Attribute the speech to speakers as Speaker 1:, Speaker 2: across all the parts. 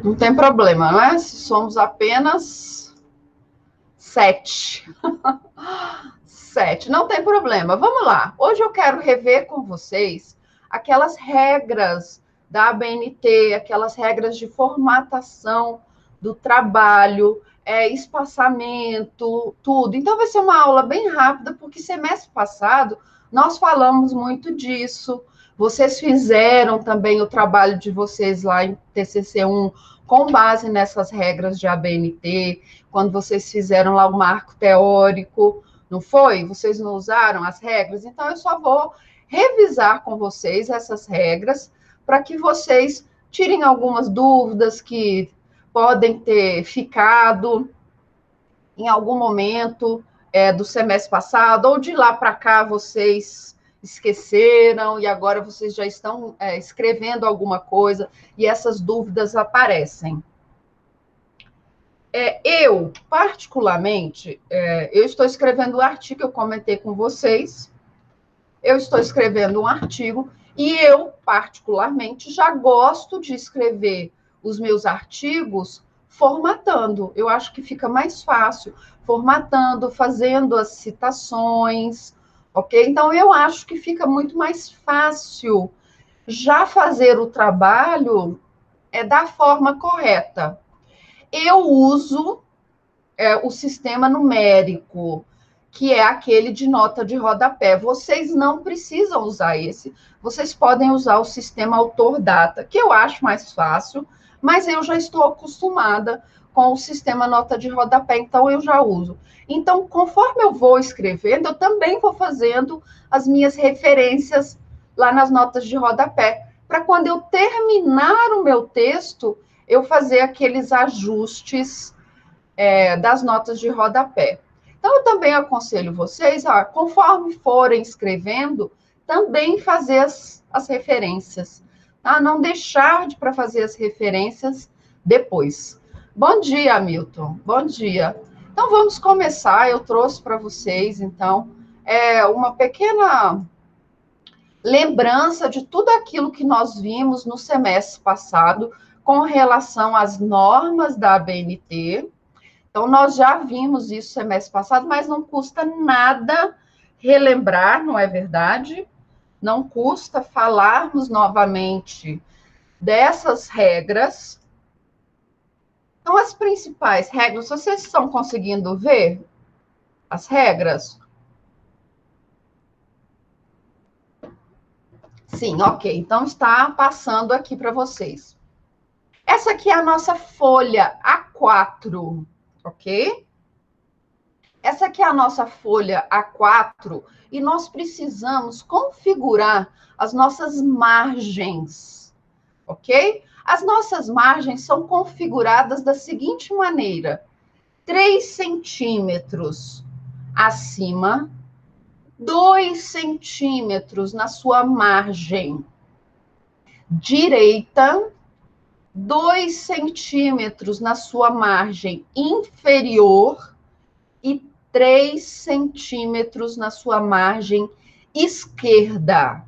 Speaker 1: Não tem problema, não é? Se somos apenas 7. 7, não tem problema. Vamos lá. Hoje eu quero rever com vocês aquelas regras da ABNT, aquelas regras de formatação do trabalho, espaçamento, tudo. Então vai ser uma aula bem rápida, porque semestre passado nós falamos muito disso. Vocês fizeram também o trabalho de vocês lá em TCC1 com base nessas regras de ABNT, quando vocês fizeram lá o marco teórico, não foi? Vocês não usaram as regras? Então, eu só vou revisar com vocês essas regras para que vocês tirem algumas dúvidas que podem ter ficado em algum momento do semestre passado, ou de lá para cá vocês esqueceram e agora vocês já estão escrevendo alguma coisa e essas dúvidas aparecem. Eu, particularmente, eu estou escrevendo um artigo, eu comentei com vocês, eu estou escrevendo um artigo e eu, particularmente, já gosto de escrever os meus artigos formatando. Eu acho que fica mais fácil, formatando, fazendo as citações, ok? Então, eu acho que fica muito mais fácil já fazer o trabalho da forma correta. Eu uso o sistema numérico, que é aquele de nota de rodapé. Vocês não precisam usar esse, vocês podem usar o sistema autor-data, que eu acho mais fácil, mas eu já estou acostumada com o sistema nota de rodapé, então eu já uso. Então, conforme eu vou escrevendo, eu também vou fazendo as minhas referências lá nas notas de rodapé, para quando eu terminar o meu texto, eu fazer aqueles ajustes das notas de rodapé. Então, eu também aconselho vocês, conforme forem escrevendo, também fazer as referências. Tá? Não deixar para fazer as referências depois. Bom dia, Hamilton. Bom dia. Então, vamos começar. Eu trouxe para vocês, então, uma pequena lembrança de tudo aquilo que nós vimos no semestre passado com relação às normas da ABNT. Então, nós já vimos isso semestre passado, mas não custa nada relembrar, não é verdade? Não custa falarmos novamente dessas regras. Então, as principais regras, vocês estão conseguindo ver as regras? Sim, ok. Então, está passando aqui para vocês. Essa aqui é a nossa folha A4, ok? Essa aqui é a nossa folha A4 e nós precisamos configurar as nossas margens, ok? As nossas margens são configuradas da seguinte maneira: 3 centímetros acima, 2 centímetros na sua margem direita, 2 centímetros na sua margem inferior e 3 centímetros na sua margem esquerda,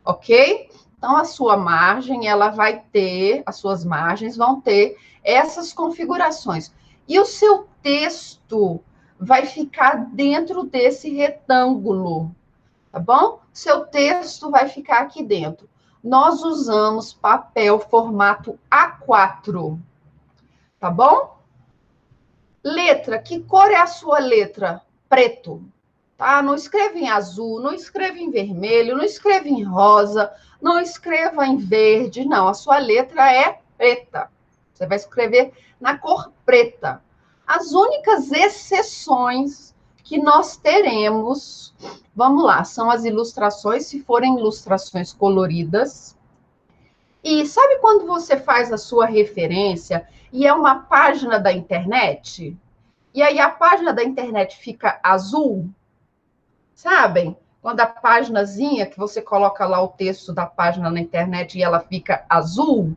Speaker 1: ok? Então, a sua margem, ela vai ter, as suas margens vão ter essas configurações. E o seu texto vai ficar dentro desse retângulo, tá bom? Seu texto vai ficar aqui dentro. Nós usamos papel formato A4, tá bom? Letra, que cor é a sua letra? Preto, tá? Não escreva em azul, não escreva em vermelho, não escreva em rosa, não escreva em verde, não. A sua letra é preta. Você vai escrever na cor preta. As únicas exceções que nós teremos, vamos lá, são as ilustrações, se forem ilustrações coloridas. E sabe quando você faz a sua referência e é uma página da internet? E aí a página da internet fica azul? Sabem? Quando a páginazinha, que você coloca lá o texto da página na internet e ela fica azul,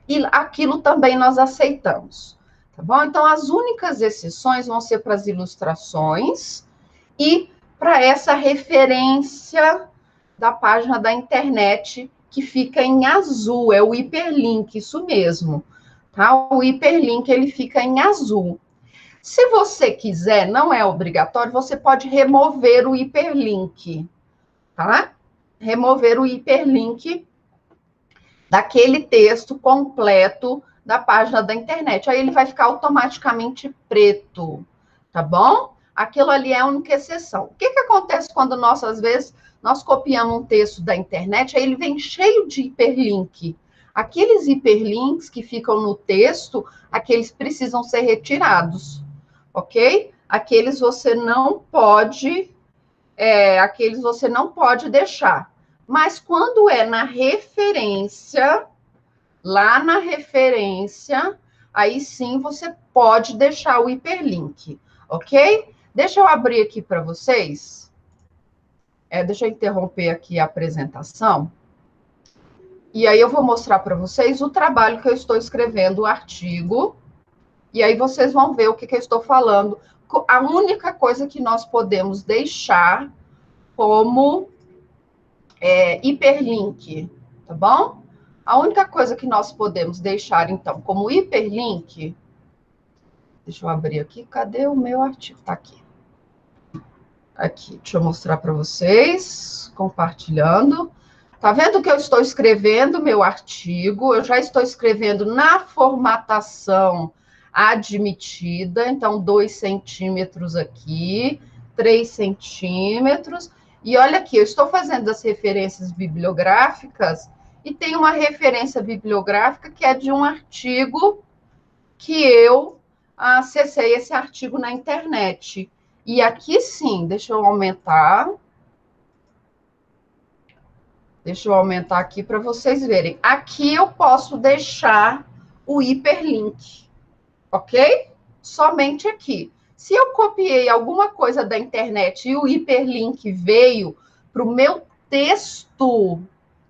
Speaker 1: e aquilo também nós aceitamos. Tá bom? Então, as únicas exceções vão ser para as ilustrações e para essa referência da página da internet que fica em azul, é o hiperlink, isso mesmo, tá? O hiperlink, ele fica em azul. Se você quiser, não é obrigatório, você pode remover o hiperlink, tá? Remover o hiperlink daquele texto completo da página da internet. Aí ele vai ficar automaticamente preto, tá bom? Aquilo ali é a única exceção. O que acontece quando nós, às vezes, nós copiamos um texto da internet, aí ele vem cheio de hiperlink. Aqueles hiperlinks que ficam no texto, aqueles precisam ser retirados, ok? Aqueles você não pode deixar. Mas quando é na referência, lá na referência, aí sim você pode deixar o hiperlink, ok? Deixa eu abrir aqui para vocês. Deixa eu interromper aqui a apresentação. E aí eu vou mostrar para vocês o trabalho que eu estou escrevendo, o artigo. E aí vocês vão ver o que eu estou falando. A única coisa que nós podemos deixar como hiperlink, tá bom? A única coisa que nós podemos deixar, então, como hiperlink... Deixa eu abrir aqui. Cadê o meu artigo? Tá aqui. Aqui, deixa eu mostrar para vocês. Compartilhando. Tá vendo que eu estou escrevendo meu artigo? Eu já estou escrevendo na formatação admitida. Então, 2 centímetros aqui, 3 centímetros. E olha aqui, eu estou fazendo as referências bibliográficas e tem uma referência bibliográfica que é de um artigo que eu acessei esse artigo na internet. E aqui sim, deixa eu aumentar. Deixa eu aumentar aqui para vocês verem. Aqui eu posso deixar o hiperlink, ok? Somente aqui. Se eu copiei alguma coisa da internet e o hiperlink veio para o meu texto,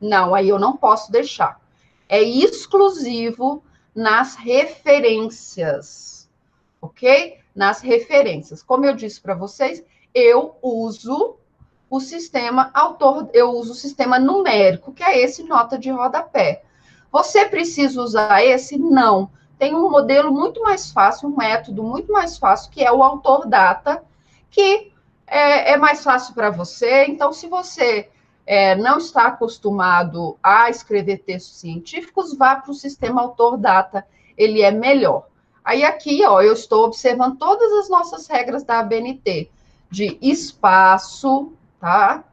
Speaker 1: não, aí eu não posso deixar. É exclusivo nas referências, ok? Nas referências. Como eu disse para vocês, eu uso o sistema numérico, que é esse nota de rodapé. Você precisa usar esse? Não. Tem um modelo muito mais fácil, um método muito mais fácil, que é o autor data, que é mais fácil para você. Então, se você não está acostumado a escrever textos científicos, vá para o sistema autor data, ele é melhor. Aí aqui, ó, eu estou observando todas as nossas regras da ABNT, de espaço, tá?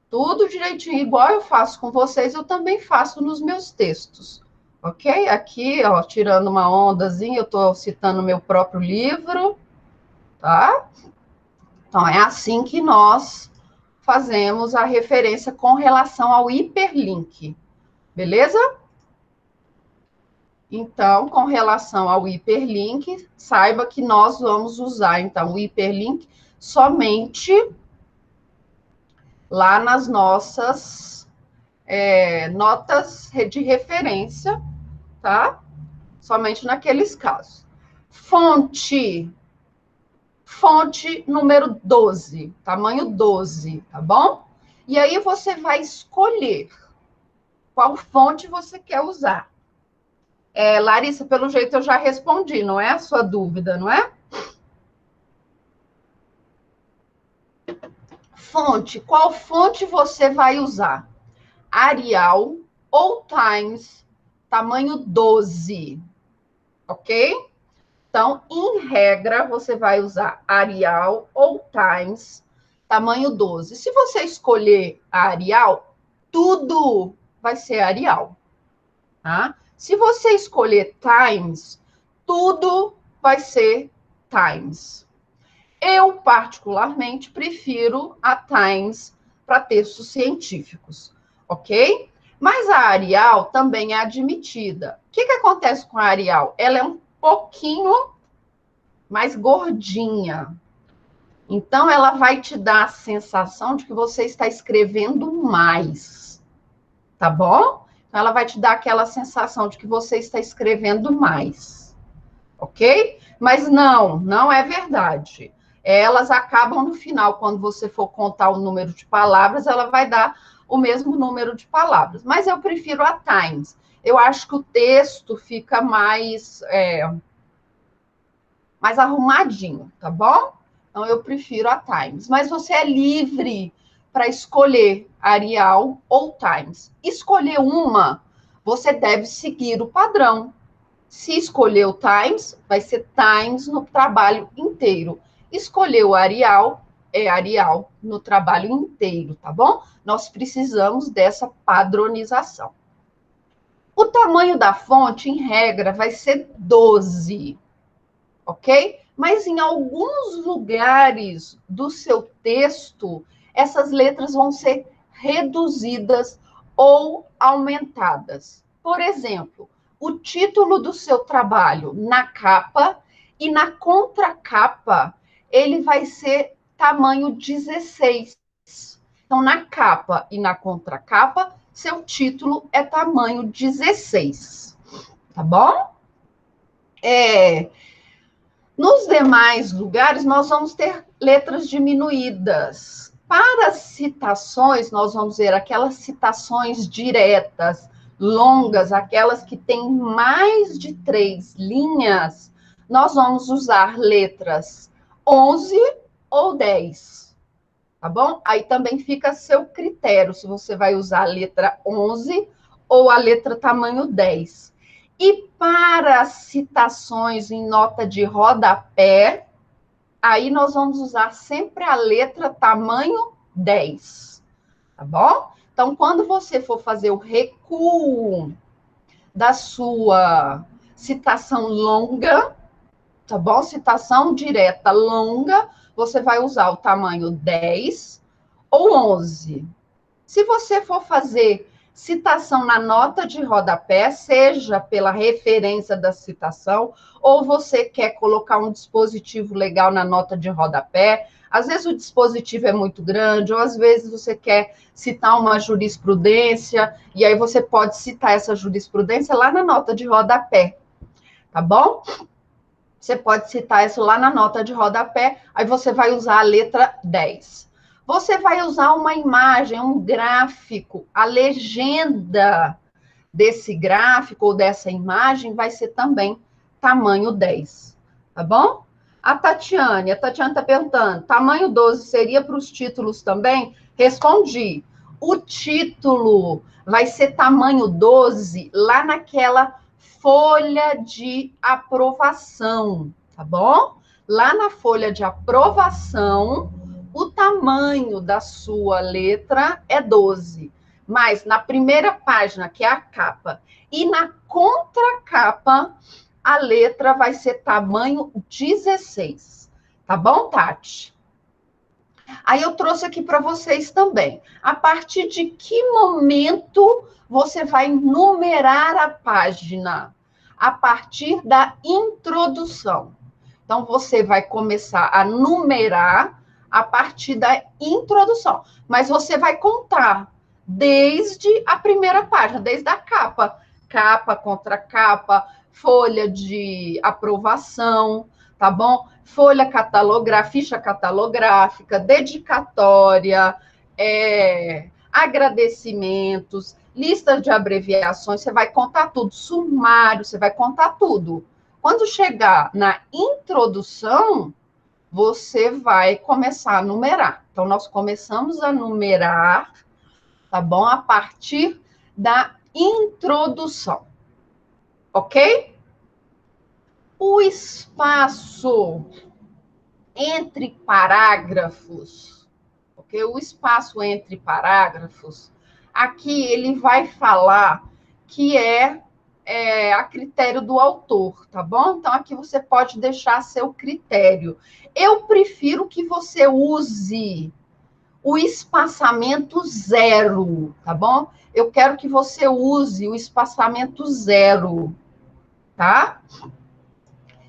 Speaker 1: Tudo direitinho, igual eu faço com vocês, eu também faço nos meus textos, ok? Aqui, ó, tirando uma ondazinha, eu estou citando meu próprio livro, tá? Então, é assim que nós fazemos a referência com relação ao hiperlink, beleza? Então, com relação ao hiperlink, saiba que nós vamos usar, então, o hiperlink somente lá nas nossas notas de referência, tá? Somente naqueles casos. Fonte número 12, tamanho 12, tá bom? E aí você vai escolher qual fonte você quer usar. Larissa, pelo jeito eu já respondi, não é a sua dúvida, não é? Fonte, qual fonte você vai usar? Arial ou Times, tamanho 12, ok? Então, em regra, você vai usar Arial ou Times, tamanho 12. Se você escolher a Arial, tudo vai ser Arial, tá? Se você escolher Times, tudo vai ser Times. Eu, particularmente, prefiro a Times para textos científicos, ok? Mas a Arial também é admitida. O que acontece com a Arial? Ela é um pouquinho mais gordinha. Então, ela vai te dar a sensação de que você está escrevendo mais, tá bom? Então, ela vai te dar aquela sensação de que você está escrevendo mais, ok? Mas não é verdade. Elas acabam no final, quando você for contar o número de palavras, ela vai dar o mesmo número de palavras. Mas eu prefiro a Times. Eu acho que o texto fica mais arrumadinho, tá bom? Então, eu prefiro a Times. Mas você é livre para escolher Arial ou Times. Escolher uma, você deve seguir o padrão. Se escolher o Times, vai ser Times no trabalho inteiro. Escolher o Arial, é Arial no trabalho inteiro, tá bom? Nós precisamos dessa padronização. O tamanho da fonte, em regra, vai ser 12, ok? Mas em alguns lugares do seu texto, essas letras vão ser reduzidas ou aumentadas. Por exemplo, o título do seu trabalho na capa e na contracapa, ele vai ser tamanho 16. Então, na capa e na contracapa, seu título é tamanho 16. Tá bom? Nos demais lugares, nós vamos ter letras diminuídas. Para citações, nós vamos ver aquelas citações diretas, longas, aquelas que têm mais de 3 linhas, nós vamos usar letras 11 ou 10, tá bom? Aí também fica a seu critério, se você vai usar a letra 11 ou a letra tamanho 10. E para citações em nota de rodapé, aí nós vamos usar sempre a letra tamanho 10, tá bom? Então, quando você for fazer o recuo da sua citação longa, tá bom? Citação direta longa, você vai usar o tamanho 10 ou 11. Se você for fazer citação na nota de rodapé, seja pela referência da citação, ou você quer colocar um dispositivo legal na nota de rodapé, às vezes o dispositivo é muito grande, ou às vezes você quer citar uma jurisprudência, e aí você pode citar essa jurisprudência lá na nota de rodapé, tá bom? Você pode citar isso lá na nota de rodapé, aí você vai usar a letra 10. Você vai usar uma imagem, um gráfico, a legenda desse gráfico ou dessa imagem vai ser também tamanho 10, tá bom? A Tatiane está perguntando, tamanho 12 seria para os títulos também? Respondi, o título vai ser tamanho 12 lá naquela folha de aprovação, tá bom? Lá na folha de aprovação, o tamanho da sua letra é 12. Mas na primeira página, que é a capa, e na contracapa, a letra vai ser tamanho 16. Tá bom, Tati? Aí eu trouxe aqui para vocês também. A partir de que momento você vai numerar a página? A partir da introdução. Então, você vai começar a numerar a partir da introdução. Mas você vai contar desde a primeira página, desde a capa. Capa, contracapa, folha de aprovação, tá bom? Folha catalográfica, ficha catalográfica, dedicatória, agradecimentos, lista de abreviações, você vai contar tudo, sumário, você vai contar tudo. Quando chegar na introdução, você vai começar a numerar. Então, nós começamos a numerar, tá bom? A partir da introdução, ok? O espaço entre parágrafos, ok? O espaço entre parágrafos, aqui ele vai falar que é a critério do autor, tá bom? Então, aqui você pode deixar seu critério. Eu prefiro que você use o espaçamento 0, tá bom? Eu quero que você use o espaçamento 0, tá?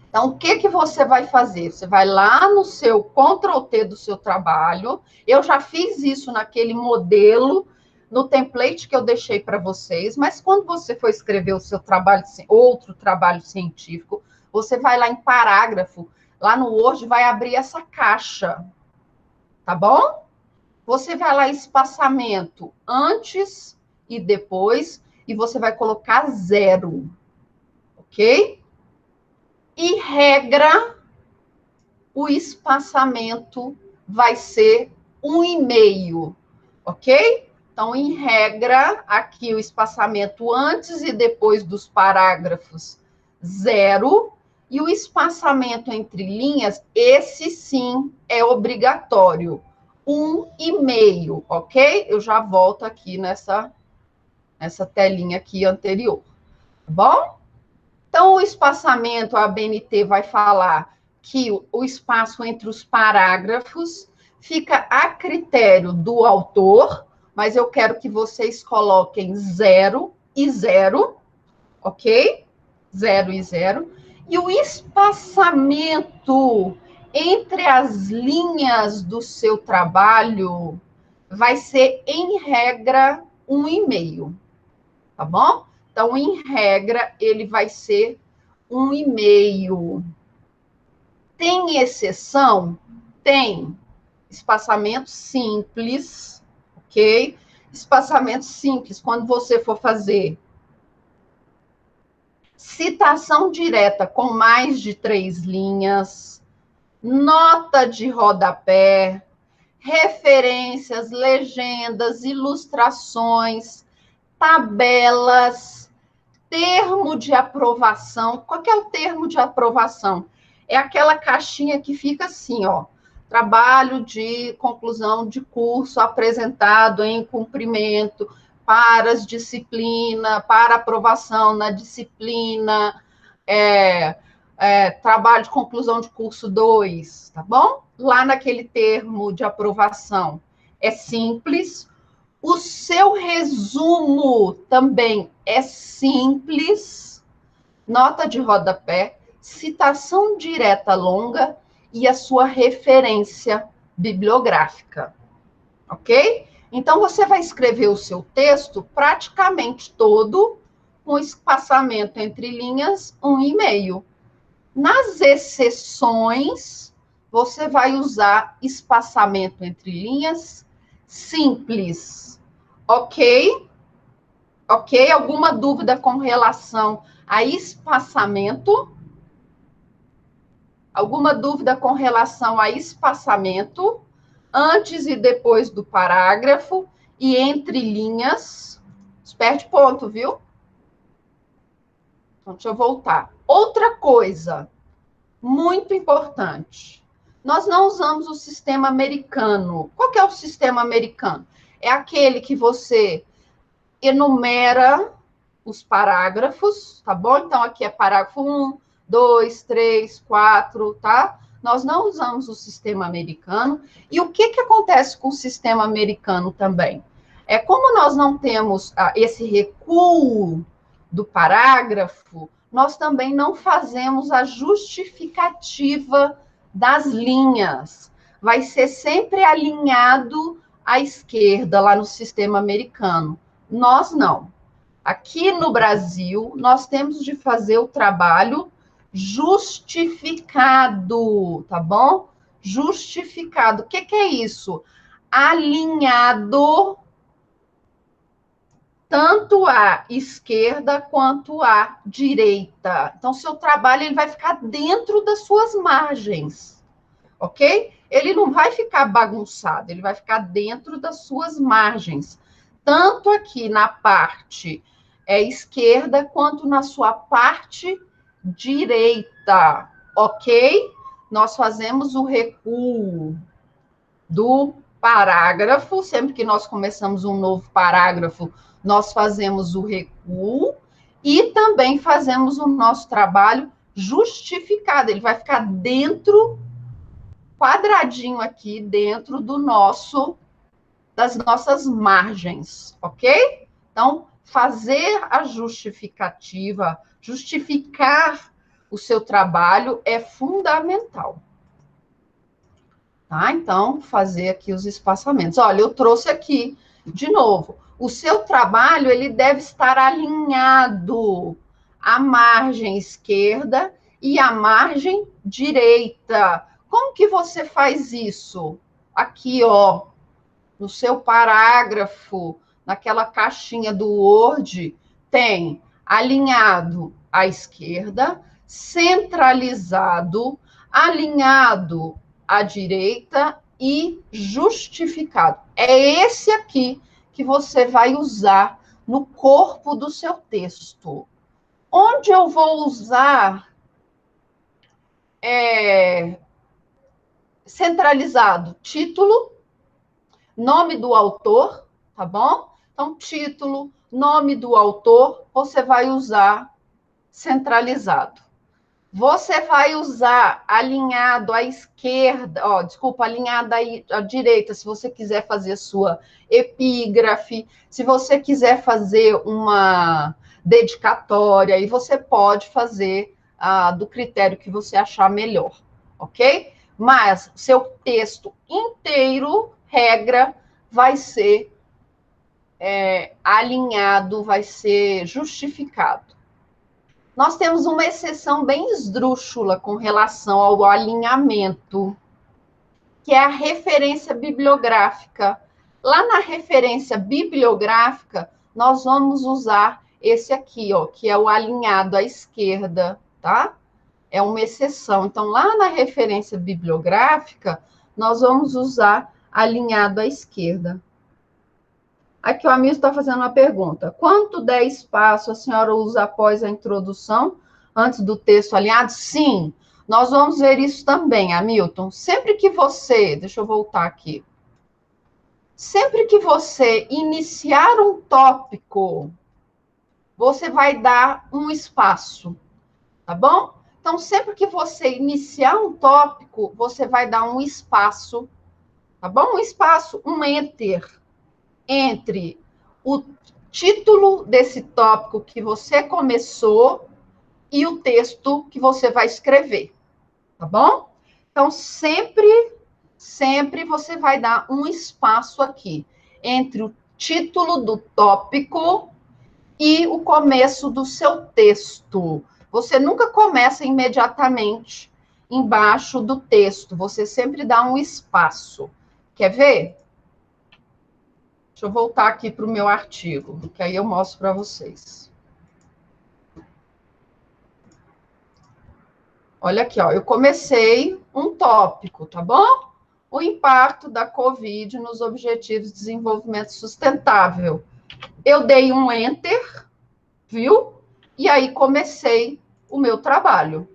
Speaker 1: Então, o que você vai fazer? Você vai lá no seu Ctrl+T do seu trabalho. Eu já fiz isso naquele modelo, no template que eu deixei para vocês, mas quando você for escrever o seu trabalho, outro trabalho científico, você vai lá em parágrafo, lá no Word vai abrir essa caixa, tá bom? Você vai lá, espaçamento antes e depois, e você vai colocar 0, ok? E regra, o espaçamento vai ser 1,5, ok? Então, em regra, aqui o espaçamento antes e depois dos parágrafos, 0. E o espaçamento entre linhas, esse sim é obrigatório, 1,5, ok? Eu já volto aqui nessa telinha aqui anterior, tá bom? Então, o espaçamento, a ABNT vai falar que o espaço entre os parágrafos fica a critério do autor, mas eu quero que vocês coloquem 0 e 0, ok? 0 e 0. E o espaçamento entre as linhas do seu trabalho vai ser, em regra, 1,5, tá bom? Então, em regra, ele vai ser 1,5. Tem exceção? Tem. Espaçamento simples, ok? Espaçamento simples, quando você for fazer citação direta com mais de 3 linhas, nota de rodapé, referências, legendas, ilustrações, tabelas, termo de aprovação. Qual que é o termo de aprovação? É aquela caixinha que fica assim, ó. Trabalho de conclusão de curso apresentado em cumprimento para as disciplinas, para aprovação na disciplina, trabalho de conclusão de curso 2, tá bom? Lá naquele termo de aprovação. É simples. O seu resumo também é simples, nota de rodapé, citação direta longa e a sua referência bibliográfica, ok? Então, você vai escrever o seu texto praticamente todo com espaçamento entre linhas 1,5. Nas exceções, você vai usar espaçamento entre linhas simples, ok? Ok? Alguma dúvida com relação a espaçamento? Alguma dúvida com relação a espaçamento? Antes e depois do parágrafo e entre linhas? Perde ponto, viu? Então, deixa eu voltar. Outra coisa muito importante. Nós não usamos o sistema americano. Qual que é o sistema americano? É aquele que você enumera os parágrafos, tá bom? Então, aqui é parágrafo 1, 2, 3, 4, tá? Nós não usamos o sistema americano. E o que acontece com o sistema americano também? É como nós não temos esse recuo do parágrafo, nós também não fazemos a justificativa das linhas. Vai ser sempre alinhado à esquerda, lá no sistema americano. Nós não. Aqui no Brasil, nós temos de fazer o trabalho justificado, tá bom? Justificado. O que é isso? Alinhado tanto à esquerda quanto à direita. Então, seu trabalho ele vai ficar dentro das suas margens, ok? Ele não vai ficar bagunçado, ele vai ficar dentro das suas margens, tanto aqui na parte esquerda quanto na sua parte direita, ok? Nós fazemos o recuo do parágrafo, sempre que nós começamos um novo parágrafo, nós fazemos o recuo e também fazemos o nosso trabalho justificado. Ele vai ficar dentro, quadradinho aqui, dentro das nossas margens, ok? Então, fazer a justificativa, justificar o seu trabalho é fundamental. Tá? Então, fazer aqui os espaçamentos. Olha, eu trouxe aqui, de novo, o seu trabalho, ele deve estar alinhado à margem esquerda e à margem direita. Como que você faz isso? Aqui, ó. no seu parágrafo, naquela caixinha do Word, tem alinhado à esquerda, centralizado, alinhado à direita e justificado. É esse aqui que você vai usar no corpo do seu texto. Onde eu vou usar centralizado? Título, nome do autor, tá bom? Então, título, nome do autor, você vai usar centralizado. Você vai usar alinhado à esquerda, alinhado à direita, se você quiser fazer sua epígrafe, se você quiser fazer uma dedicatória, e você pode fazer do critério que você achar melhor, ok? Mas seu texto inteiro, regra, vai ser alinhado, vai ser justificado. Nós temos uma exceção bem esdrúxula com relação ao alinhamento, que é a referência bibliográfica. Lá na referência bibliográfica, nós vamos usar esse aqui, que é o alinhado à esquerda, tá? É uma exceção. Então, lá na referência bibliográfica, nós vamos usar alinhado à esquerda. Aqui o amigo está fazendo uma pergunta. Quanto der espaço a senhora usa após a introdução, antes do texto alinhado? Sim, nós vamos ver isso também, Hamilton. Sempre que você... Deixa eu voltar aqui. Sempre que você iniciar um tópico, você vai dar um espaço, tá bom? Então, sempre que você iniciar um tópico, você vai dar um espaço, tá bom? Um espaço, um enter, entre o título desse tópico que você começou e o texto que você vai escrever, tá bom? Então, sempre você vai dar um espaço aqui entre o título do tópico e o começo do seu texto. Você nunca começa imediatamente embaixo do texto, você sempre dá um espaço. Quer ver? Deixa eu voltar aqui para o meu artigo, que aí eu mostro para vocês. Olha aqui, eu comecei um tópico, tá bom? O impacto da Covid nos Objetivos de Desenvolvimento Sustentável. Eu dei um enter, viu? E aí comecei o meu trabalho,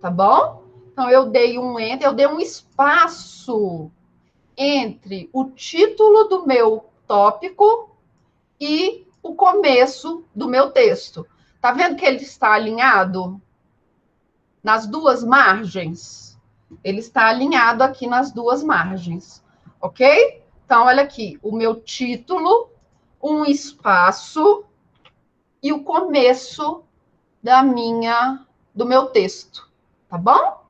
Speaker 1: tá bom? Então, eu dei um enter, eu dei um espaço entre o título do meu tópico e o começo do meu texto. Tá vendo que ele está alinhado nas duas margens? Ele está alinhado aqui nas duas margens, ok? Então, olha aqui, o meu título, um espaço e o começo do meu texto, tá bom?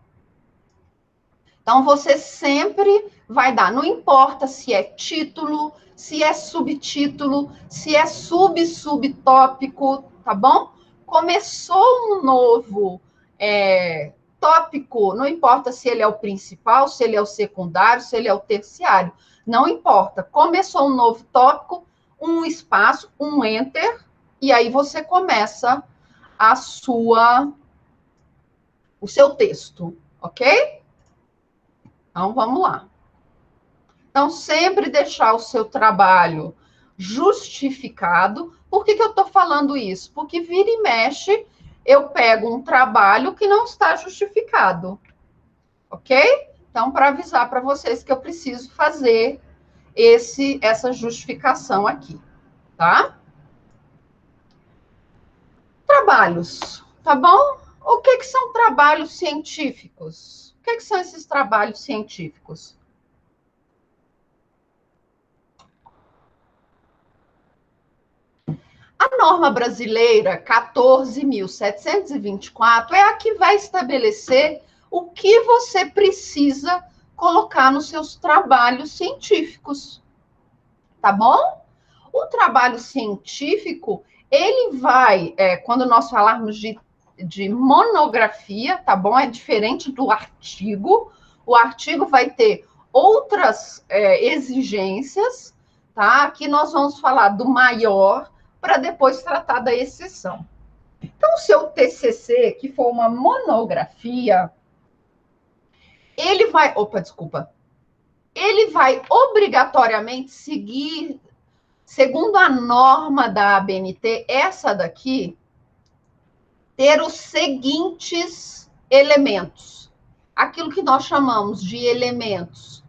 Speaker 1: Então, você sempre vai dar, não importa se é título, se é subtítulo, se é subtópico, tá bom? Começou um novo tópico, não importa se ele é o principal, se ele é o secundário, se ele é o terciário, não importa. Começou um novo tópico, um espaço, um enter, e aí você começa o seu texto, ok? Então, vamos lá. Então, sempre deixar o seu trabalho justificado. Por que eu estou falando isso? Porque vira e mexe, eu pego um trabalho que não está justificado, ok? Então, para avisar para vocês que eu preciso fazer essa justificação aqui, tá? Trabalhos, tá bom? O que são trabalhos científicos? O que são esses trabalhos científicos? A norma brasileira 14.724 é a que vai estabelecer o que você precisa colocar nos seus trabalhos científicos, tá bom? O trabalho científico, ele vai, quando nós falarmos de monografia, tá bom? É diferente do artigo. O artigo vai ter outras exigências, tá? Aqui nós vamos falar do maior para depois tratar da exceção. Então, o seu TCC, que for uma monografia, ele vai... Opa, desculpa. Ele vai obrigatoriamente seguir, segundo a norma da ABNT, essa daqui, ter os seguintes elementos. Aquilo que nós chamamos de elementos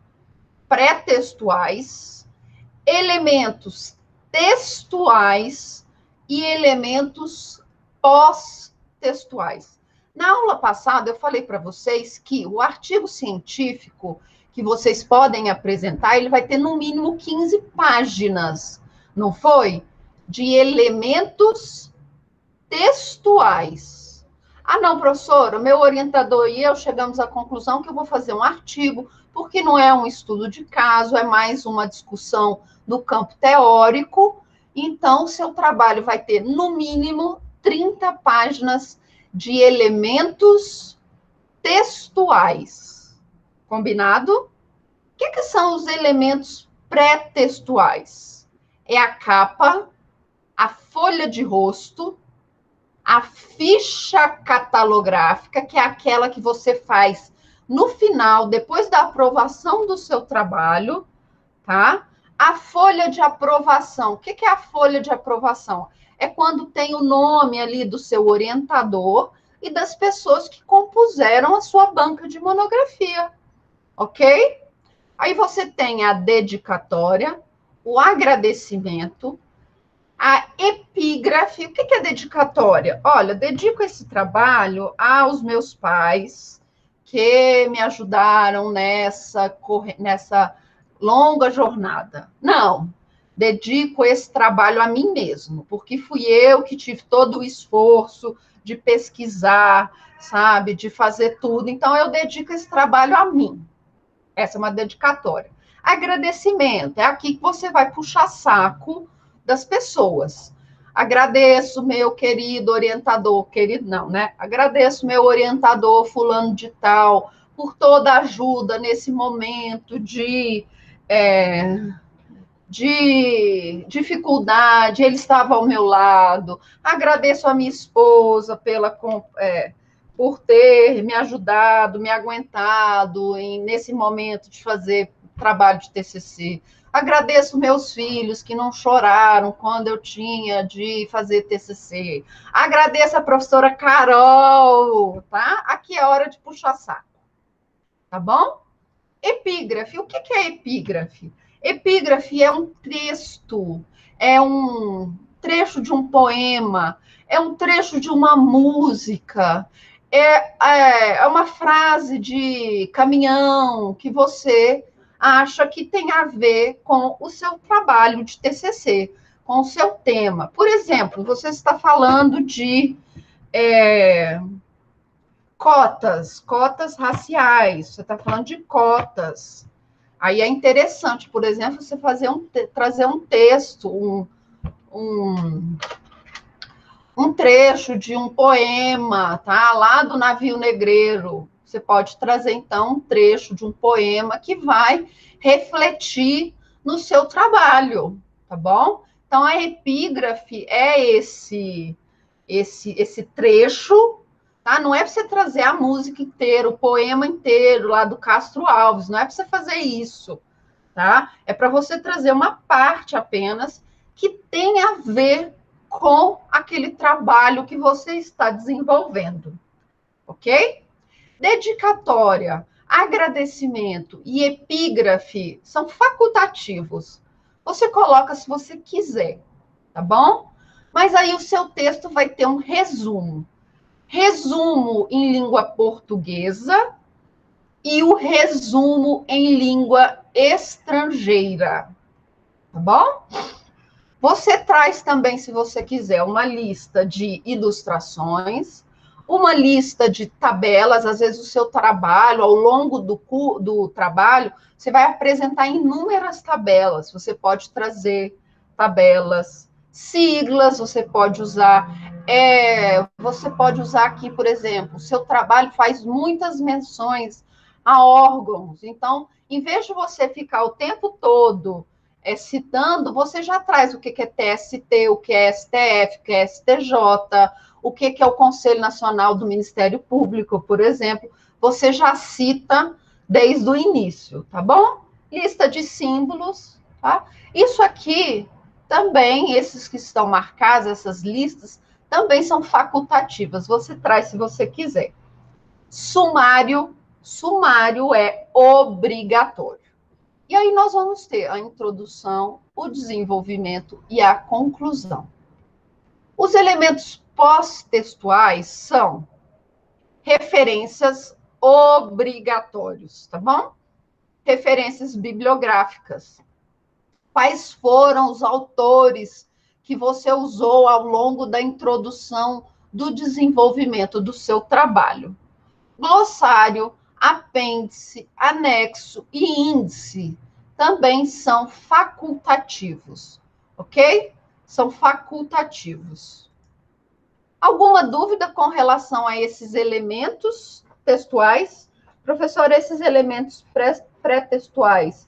Speaker 1: pré-textuais, elementos textuais e elementos pós-textuais. Na aula passada, eu falei para vocês que o artigo científico que vocês podem apresentar, ele vai ter no mínimo 15 páginas, não foi? De elementos textuais. Ah, não, professora, o meu orientador e eu chegamos à conclusão que eu vou fazer um artigo, porque não é um estudo de caso, é mais uma discussão no campo teórico. Então, seu trabalho vai ter, no mínimo, 30 páginas de elementos textuais. Combinado? O que são os elementos pré-textuais? É a capa, a folha de rosto, a ficha catalográfica, que é aquela que você faz no final, depois da aprovação do seu trabalho, tá? A folha de aprovação. O que é a folha de aprovação? É quando tem o nome ali do seu orientador e das pessoas que compuseram a sua banca de monografia, ok? Aí você tem a dedicatória, o agradecimento, a epígrafe. O que é dedicatória? Olha, dedico esse trabalho aos meus pais que me ajudaram nessa longa jornada. Não, dedico esse trabalho a mim mesmo, porque fui eu que tive todo o esforço de pesquisar, sabe, de fazer tudo. Então, eu dedico esse trabalho a mim. Essa é uma dedicatória. Agradecimento, é aqui que você vai puxar saco das pessoas. Agradeço meu querido orientador, querido não, né? Agradeço meu orientador fulano de tal por toda a ajuda nesse momento de dificuldade, ele estava ao meu lado. Agradeço a minha esposa por ter me ajudado, me aguentado nesse momento de fazer trabalho de TCC. Agradeço meus filhos que não choraram quando eu tinha de fazer TCC. Agradeço a professora Carol, tá? Aqui é hora de puxar saco, tá bom? Epígrafe. O que é epígrafe? Epígrafe é um texto, é um trecho de um poema, é um trecho de uma música, é uma frase de caminhão que você acha que tem a ver com o seu trabalho de TCC, com o seu tema. Por exemplo, você está falando de cotas raciais, você está falando de cotas. Aí é interessante, por exemplo, você trazer um texto, um trecho de um poema, tá? Lá do Navio Negreiro. Você pode trazer, então, um trecho de um poema que vai refletir no seu trabalho, tá bom? Então, a epígrafe é esse trecho, tá? Não é para você trazer a música inteira, o poema inteiro lá do Castro Alves, não é para você fazer isso, tá? É para você trazer uma parte apenas que tem a ver com aquele trabalho que você está desenvolvendo, ok? Dedicatória, agradecimento e epígrafe são facultativos. Você coloca se você quiser, tá bom? Mas aí o seu texto vai ter um resumo. Resumo em língua portuguesa e o resumo em língua estrangeira, tá bom? Você traz também, se você quiser, uma lista de ilustrações, uma lista de tabelas, às vezes o seu trabalho, ao longo do trabalho, você vai apresentar inúmeras tabelas, você pode trazer tabelas, siglas, você pode usar aqui, por exemplo, o seu trabalho faz muitas menções a órgãos, então Em vez de você ficar o tempo todo citando, você já traz o que é TST, o que é STF, o que é STJ, o que é o Conselho Nacional do Ministério Público, por exemplo. Você já cita desde o início, tá bom? Lista de símbolos, tá? Isso aqui também, esses que estão marcados, essas listas, também são facultativas. Você traz se você quiser. Sumário é obrigatório. E aí nós vamos ter a introdução, o desenvolvimento e a conclusão. Os elementos pós-textuais são referências obrigatórios, tá bom? Referências bibliográficas. Quais foram os autores que você usou ao longo da introdução do desenvolvimento do seu trabalho? Glossário, apêndice, anexo e índice também são facultativos, ok? São facultativos. Alguma dúvida com relação a esses elementos textuais? Professor, esses elementos pré-textuais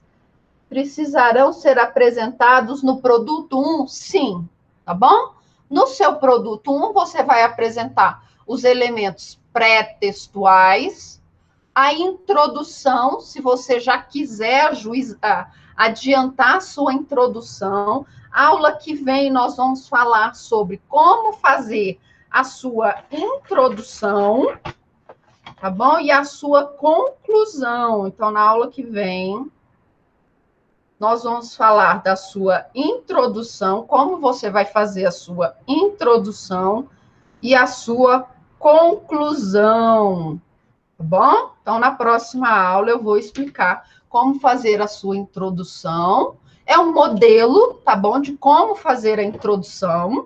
Speaker 1: precisarão ser apresentados no produto 1? Sim, tá bom? No seu produto 1, você vai apresentar os elementos pré-textuais, a introdução, se você já quiser adiantar a sua introdução. Aula que vem, nós vamos falar sobre como fazer a sua introdução, tá bom? E a sua conclusão. Então, na aula que vem, nós vamos falar da sua introdução, como você vai fazer a sua introdução e a sua conclusão, tá bom? Então, na próxima aula, eu vou explicar como fazer a sua introdução. É um modelo, tá bom? De como fazer a introdução.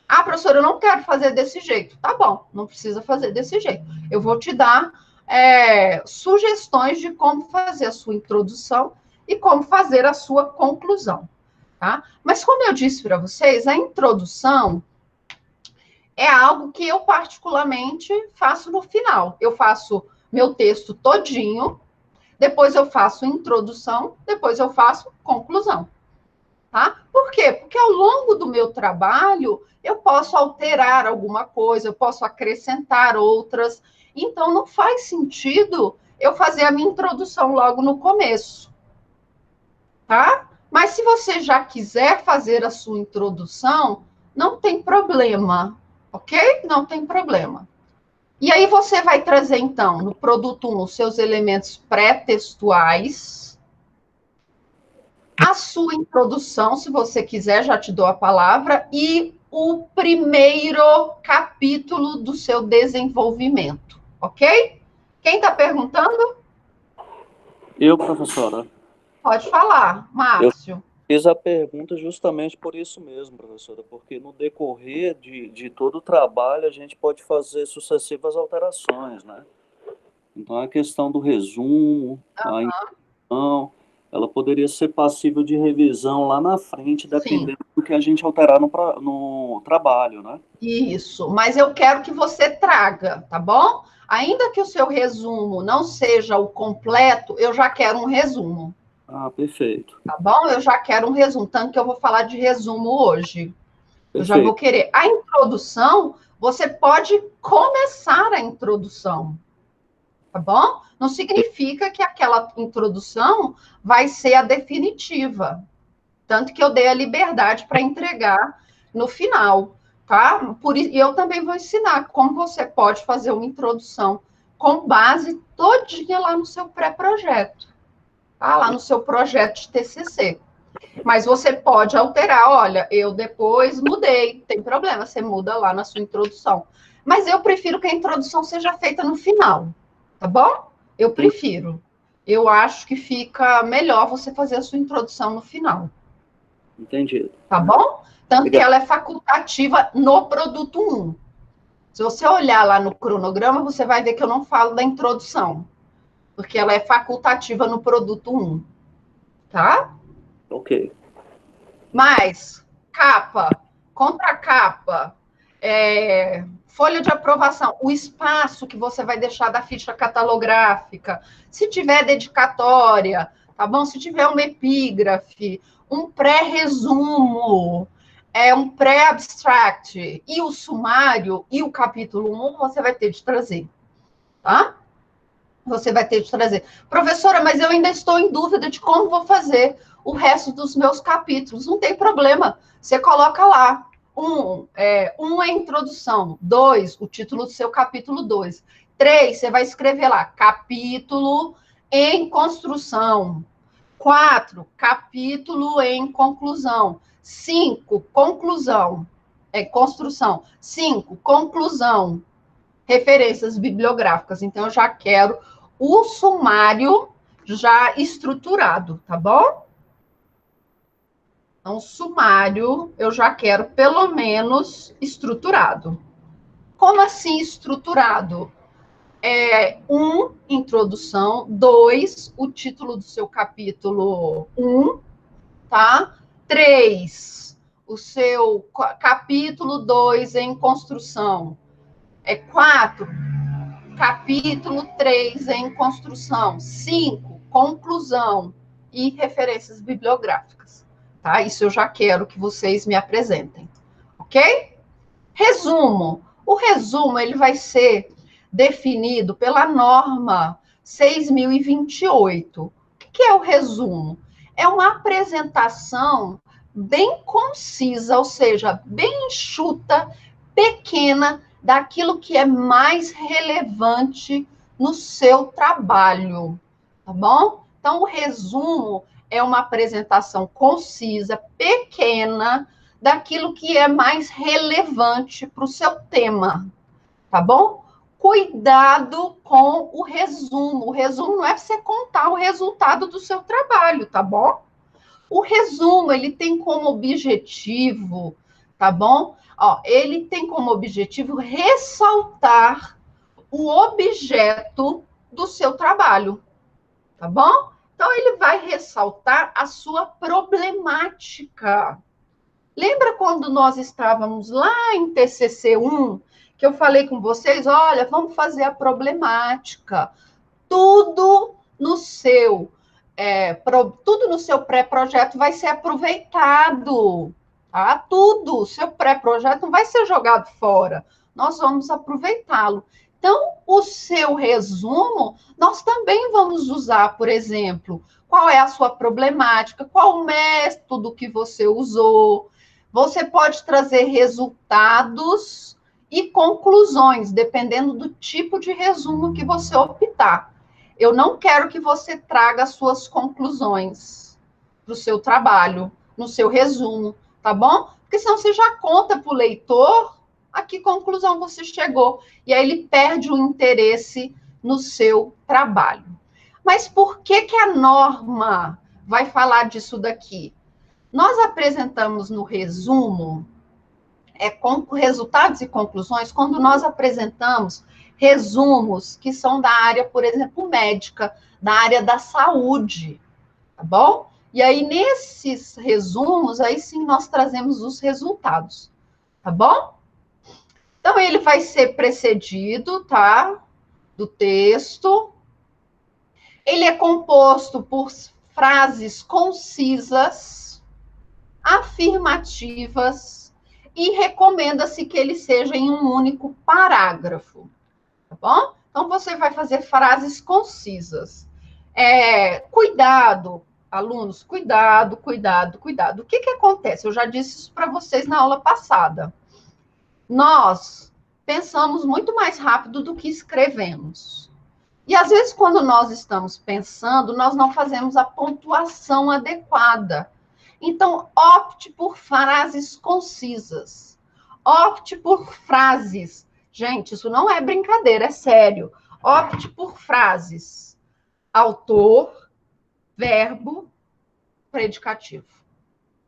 Speaker 1: Ah, professora, eu não quero fazer desse jeito. Tá bom, não precisa fazer desse jeito. Eu vou te dar sugestões de como fazer a sua introdução e como fazer a sua conclusão, tá? Mas, como eu disse para vocês, a introdução é algo que eu particularmente faço no final. Eu faço meu texto todinho, depois eu faço introdução, depois eu faço conclusão, tá? Por quê? Porque ao longo do meu trabalho, eu posso alterar alguma coisa, eu posso acrescentar outras, então não faz sentido eu fazer a minha introdução logo no começo, tá? Mas se você já quiser fazer a sua introdução, não tem problema, ok? Não tem problema. E aí você vai trazer, então, no produto 1, os seus elementos pré-textuais, a sua introdução, se você quiser, já te dou a palavra, e o primeiro capítulo do seu desenvolvimento, ok? Quem está perguntando?
Speaker 2: Eu, professora.
Speaker 1: Pode falar, Márcio.
Speaker 2: Fiz a pergunta justamente por isso mesmo, professora, porque no decorrer de todo o trabalho a gente pode fazer sucessivas alterações, né? Então a questão do resumo, a introdução, ela poderia ser passível de revisão lá na frente, dependendo
Speaker 1: Sim.
Speaker 2: do que a gente alterar no trabalho, né?
Speaker 1: Isso, mas eu quero que você traga, tá bom? Ainda que o seu resumo não seja o completo, eu já quero um resumo.
Speaker 2: Ah, perfeito.
Speaker 1: Tá bom? Eu já quero um resumo, tanto que eu vou falar de resumo hoje. Eu já vou
Speaker 2: Perfeito.
Speaker 1: querer. A introdução, você pode começar a introdução, tá bom? Não significa que aquela introdução vai ser a definitiva. Tanto que eu dei a liberdade para entregar no final, tá? E eu também vou ensinar como você pode fazer uma introdução com base todinha lá no seu pré-projeto, tá? Lá no seu projeto de TCC. Mas você pode alterar, olha, eu depois mudei, tem problema, você muda lá na sua introdução. Mas eu prefiro que a introdução seja feita no final, tá bom? Eu prefiro. Eu acho que fica melhor você fazer a sua introdução no final.
Speaker 2: Entendido.
Speaker 1: Tá bom? Tanto que
Speaker 2: Obrigado.
Speaker 1: ela é facultativa no produto 1. Se você olhar lá no cronograma, você vai ver que eu não falo da introdução, porque ela é facultativa no produto 1. Tá?
Speaker 2: Ok.
Speaker 1: Mas, capa, contracapa, folha de aprovação, o espaço que você vai deixar da ficha catalográfica, se tiver dedicatória, tá bom? Se tiver uma epígrafe, um pré-resumo, um pré-abstract, e o sumário, e o capítulo 1, você vai ter de trazer, tá? Você vai ter de trazer. Professora, mas eu ainda estou em dúvida de como vou fazer o resto dos meus capítulos. Não tem problema, você coloca lá. Um é a introdução. 2, o título do seu capítulo 2. 3, você vai escrever lá, capítulo em construção. 4, capítulo em conclusão. 5, conclusão. Construção. 5, conclusão. Referências bibliográficas. Então, eu já quero o sumário já estruturado, tá bom? Então, sumário, eu já quero pelo menos estruturado. Como assim estruturado? 1, introdução. 2, o título do seu capítulo 1, tá? 3, o seu capítulo 2 em construção. 4, capítulo 3 em construção. 5, conclusão e referências bibliográficas. Tá? Isso eu já quero que vocês me apresentem. Ok? Resumo. O resumo ele vai ser definido pela norma 6.028. O que é o resumo? É uma apresentação bem concisa, ou seja, bem enxuta, pequena, daquilo que é mais relevante no seu trabalho, tá bom? Então, o resumo é uma apresentação concisa, pequena, daquilo que é mais relevante para o seu tema, tá bom? Cuidado com o resumo. O resumo não é para você contar o resultado do seu trabalho, tá bom? O resumo, ele tem como objetivo, tá bom? Ele tem como objetivo ressaltar o objeto do seu trabalho, tá bom? Então, ele vai ressaltar a sua problemática. Lembra quando nós estávamos lá em TCC1, que eu falei com vocês, olha, vamos fazer a problemática. Tudo no seu pré-projeto vai ser aproveitado, tá? Tudo, o seu pré-projeto não vai ser jogado fora, nós vamos aproveitá-lo. Então, o seu resumo, nós também vamos usar, por exemplo, qual é a sua problemática, qual o método que você usou. Você pode trazer resultados e conclusões, dependendo do tipo de resumo que você optar. Eu não quero que você traga suas conclusões para o seu trabalho, no seu resumo, tá bom? Porque senão você já conta para o leitor a que conclusão você chegou. E aí ele perde o interesse no seu trabalho. Mas por que a norma vai falar disso daqui? Nós apresentamos no resumo, com resultados e conclusões, quando nós apresentamos resumos que são da área, por exemplo, médica, da área da saúde, tá bom? E aí, nesses resumos, aí sim nós trazemos os resultados, tá bom? Então, ele vai ser precedido, tá? Do texto. Ele é composto por frases concisas, afirmativas, e recomenda-se que ele seja em um único parágrafo, tá bom? Então, você vai fazer frases concisas. Cuidado, alunos, cuidado, cuidado, cuidado. O que acontece? Eu já disse isso para vocês na aula passada. Nós pensamos muito mais rápido do que escrevemos. E, às vezes, quando nós estamos pensando, nós não fazemos a pontuação adequada. Então, opte por frases concisas. Opte por frases. Gente, isso não é brincadeira, é sério. Opte por frases. Autor, verbo, predicativo.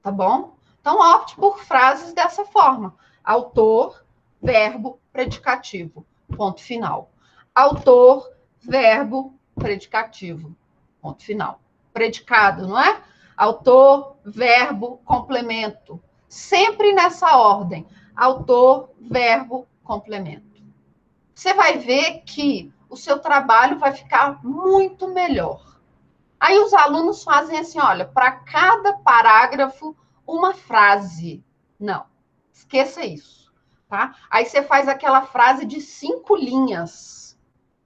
Speaker 1: Tá bom? Então, opte por frases dessa forma. Autor, verbo, predicativo. Ponto final. Autor, verbo, predicativo. Ponto final. Predicado, não é? Autor, verbo, complemento. Sempre nessa ordem. Autor, verbo, complemento. Você vai ver que o seu trabalho vai ficar muito melhor. Aí os alunos fazem assim, olha, para cada parágrafo, uma frase. Não, esqueça isso, tá? Aí você faz aquela frase de 5 linhas.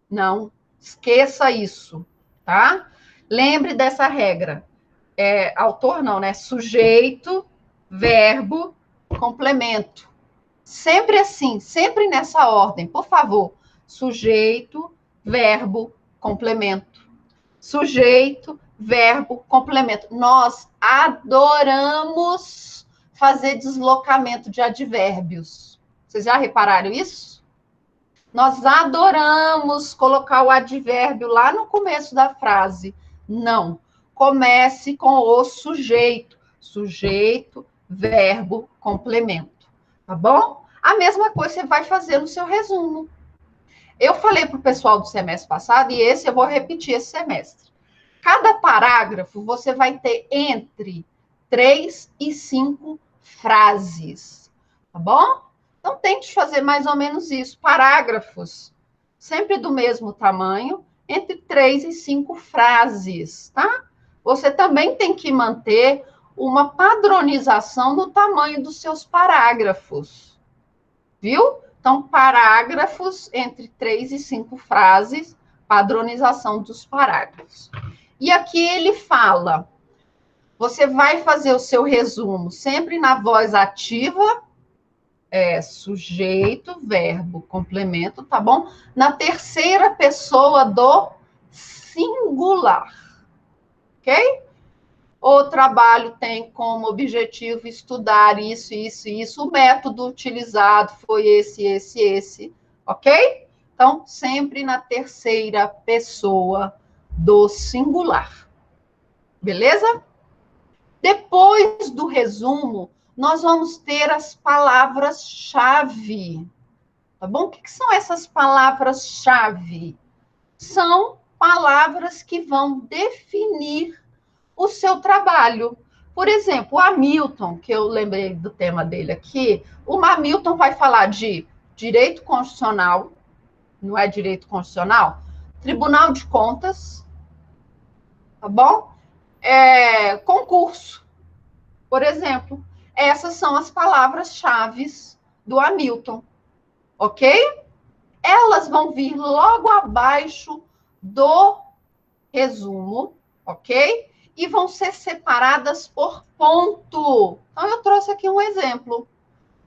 Speaker 1: Não, esqueça isso, tá? Lembre dessa regra. Autor não, né? Sujeito, verbo, complemento. Sempre assim, sempre nessa ordem, por favor. Sujeito, verbo, complemento. Sujeito, verbo, complemento. Nós adoramos fazer deslocamento de advérbios. Vocês já repararam isso? Nós adoramos colocar o advérbio lá no começo da frase. Não. Comece com o sujeito. Sujeito, verbo, complemento. Tá bom? A mesma coisa você vai fazer no seu resumo. Eu falei para o pessoal do semestre passado, e esse eu vou repetir esse semestre. Cada parágrafo você vai ter entre 3 e 5 frases. Tá bom? Então, tente fazer mais ou menos isso. Parágrafos, sempre do mesmo tamanho, entre 3 e 5 frases, tá? Você também tem que manter uma padronização no tamanho dos seus parágrafos. Viu? Então, parágrafos entre 3 e 5 frases, padronização dos parágrafos. E aqui ele fala, você vai fazer o seu resumo sempre na voz ativa, sujeito, verbo, complemento, tá bom? Na terceira pessoa do singular, ok? O trabalho tem como objetivo estudar isso, isso e isso. O método utilizado foi esse, ok? Então, sempre na terceira pessoa do singular. Beleza? Depois do resumo, nós vamos ter as palavras-chave. Tá bom? O que são essas palavras-chave? São palavras que vão definir o seu trabalho. Por exemplo, o Hamilton, que eu lembrei do tema dele aqui, o Hamilton vai falar de direito constitucional, não é direito constitucional? Tribunal de Contas, tá bom? Concurso, por exemplo. Essas são as palavras-chave do Hamilton, ok? Elas vão vir logo abaixo do resumo, ok? E vão ser separadas por ponto. Então, eu trouxe aqui um exemplo.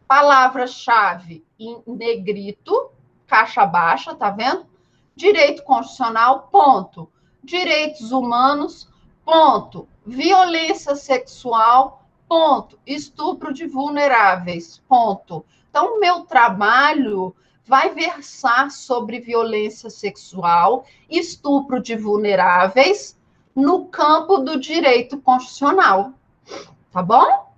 Speaker 1: Palavra-chave em negrito, caixa baixa, tá vendo? Direito constitucional, ponto. Direitos humanos, ponto. Violência sexual, ponto. Estupro de vulneráveis, ponto. Então, o meu trabalho vai versar sobre violência sexual, estupro de vulneráveis, no campo do direito constitucional. Tá bom?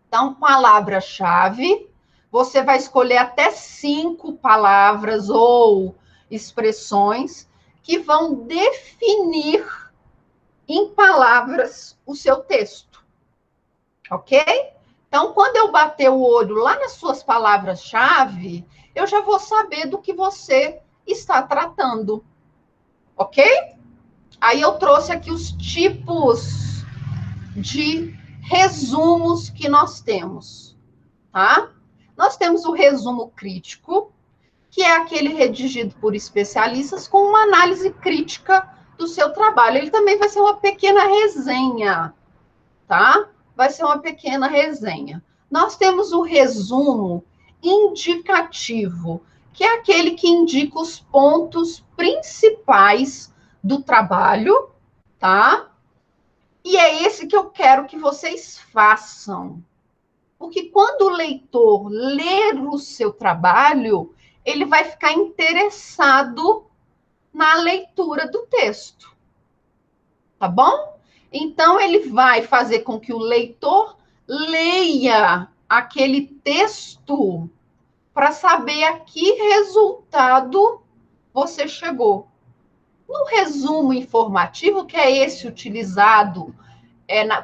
Speaker 1: Então, palavra-chave, você vai escolher até 5 palavras ou expressões que vão definir em palavras o seu texto. Ok? Então, quando eu bater o olho lá nas suas palavras-chave, eu já vou saber do que você está tratando. Ok? Aí eu trouxe aqui os tipos de resumos que nós temos, tá? Nós temos o resumo crítico, que é aquele redigido por especialistas com uma análise crítica do seu trabalho. Ele também vai ser uma pequena resenha, tá? Vai ser uma pequena resenha. Nós temos o resumo indicativo, que é aquele que indica os pontos principais do trabalho, tá? E é esse que eu quero que vocês façam. Porque quando o leitor ler o seu trabalho, ele vai ficar interessado na leitura do texto. Tá bom? Então, ele vai fazer com que o leitor leia aquele texto para saber a que resultado você chegou. No resumo informativo, que é esse utilizado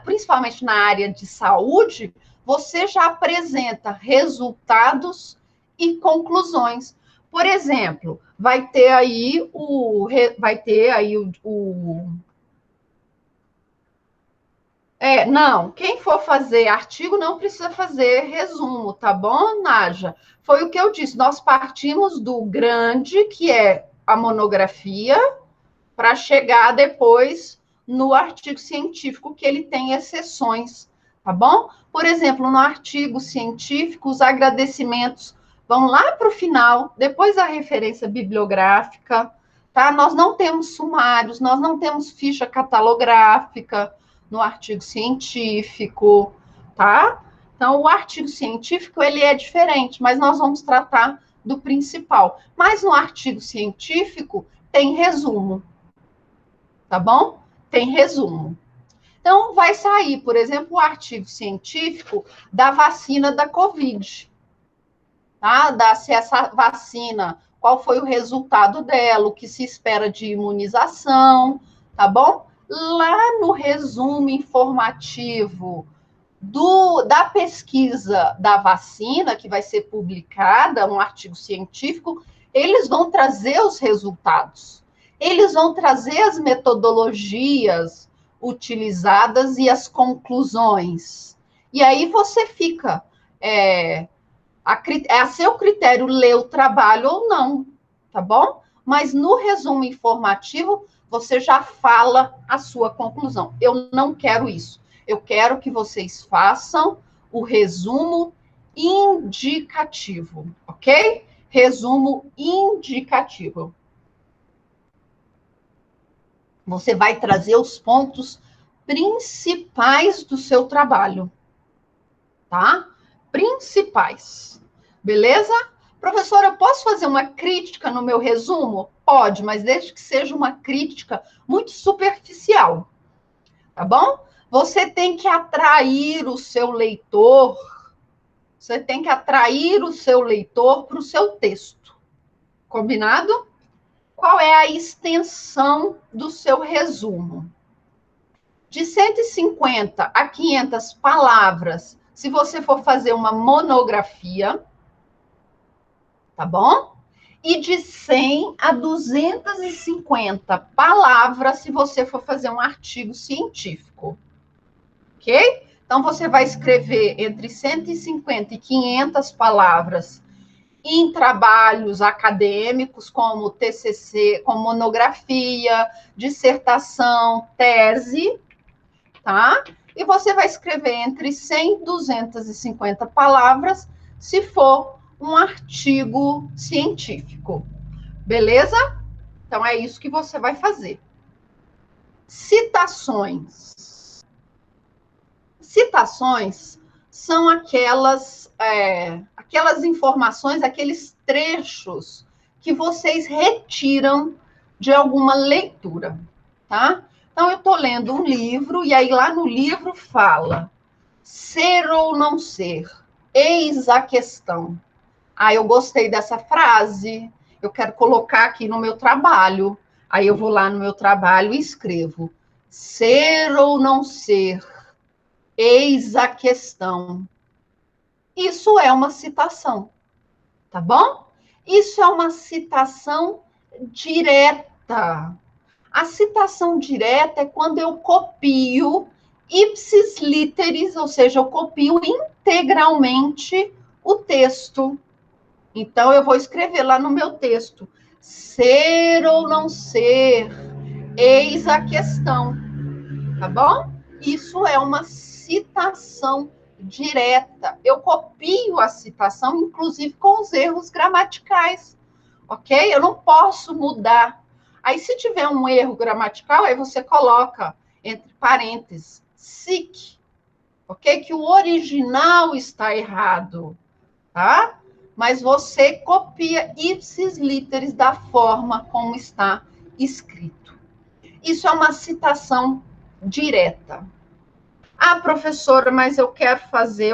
Speaker 1: principalmente na área de saúde, você já apresenta resultados e conclusões. Por exemplo, vai ter aí não, quem for fazer artigo não precisa fazer resumo, tá bom, Nádia? Foi o que eu disse, nós partimos do grande, que é a monografia, para chegar depois no artigo científico, que ele tem exceções, tá bom? Por exemplo, no artigo científico, os agradecimentos vão lá para o final, depois da referência bibliográfica, tá? Nós não temos sumários, nós não temos ficha catalográfica no artigo científico, tá? Então, o artigo científico, ele é diferente, mas nós vamos tratar do principal. Mas no artigo científico, tem resumo, tá bom? Tem resumo. Então, vai sair, por exemplo, o artigo científico da vacina da Covid, tá? Se essa vacina, qual foi o resultado dela, o que se espera de imunização, tá bom? Lá no resumo informativo da pesquisa da vacina, que vai ser publicada, um artigo científico, eles vão trazer os resultados, eles vão trazer as metodologias utilizadas e as conclusões. E aí você fica, a seu critério, ler o trabalho ou não, tá bom? Mas no resumo informativo, você já fala a sua conclusão. Eu não quero isso. Eu quero que vocês façam o resumo indicativo, ok? Resumo indicativo. Você vai trazer os pontos principais do seu trabalho, tá? Principais. Beleza? Professora, eu posso fazer uma crítica no meu resumo? Pode, mas desde que seja uma crítica muito superficial, tá bom? Você tem que atrair o seu leitor, para o seu texto. Combinado? Qual é a extensão do seu resumo? De 150 a 500 palavras, se você for fazer uma monografia, tá bom? E de 100 a 250 palavras, se você for fazer um artigo científico. Ok? Então, você vai escrever entre 150 e 500 palavras em trabalhos acadêmicos, como TCC, como monografia, dissertação, tese, tá? E você vai escrever entre 100 e 250 palavras, se for um artigo científico. Beleza? Então, é isso que você vai fazer. Citações. Citações são aquelas informações, aqueles trechos que vocês retiram de alguma leitura, tá? Então, eu estou lendo um livro, e aí lá no livro fala ser ou não ser, eis a questão. Ah, eu gostei dessa frase, eu quero colocar aqui no meu trabalho. Aí eu vou lá no meu trabalho e escrevo ser ou não ser, eis a questão. Isso é uma citação, tá bom? Isso é uma citação direta. A citação direta é quando eu copio ipsis literis, ou seja, eu copio integralmente o texto. Então, eu vou escrever lá no meu texto, ser ou não ser, eis a questão, tá bom? Isso é uma citação direta. Eu copio a citação, inclusive com os erros gramaticais, ok? Eu não posso mudar. Aí, se tiver um erro gramatical, aí você coloca entre parênteses, sic, ok? Que o original está errado, tá? Mas você copia ipsis literis da forma como está escrito. Isso é uma citação direta. Ah, professora, mas eu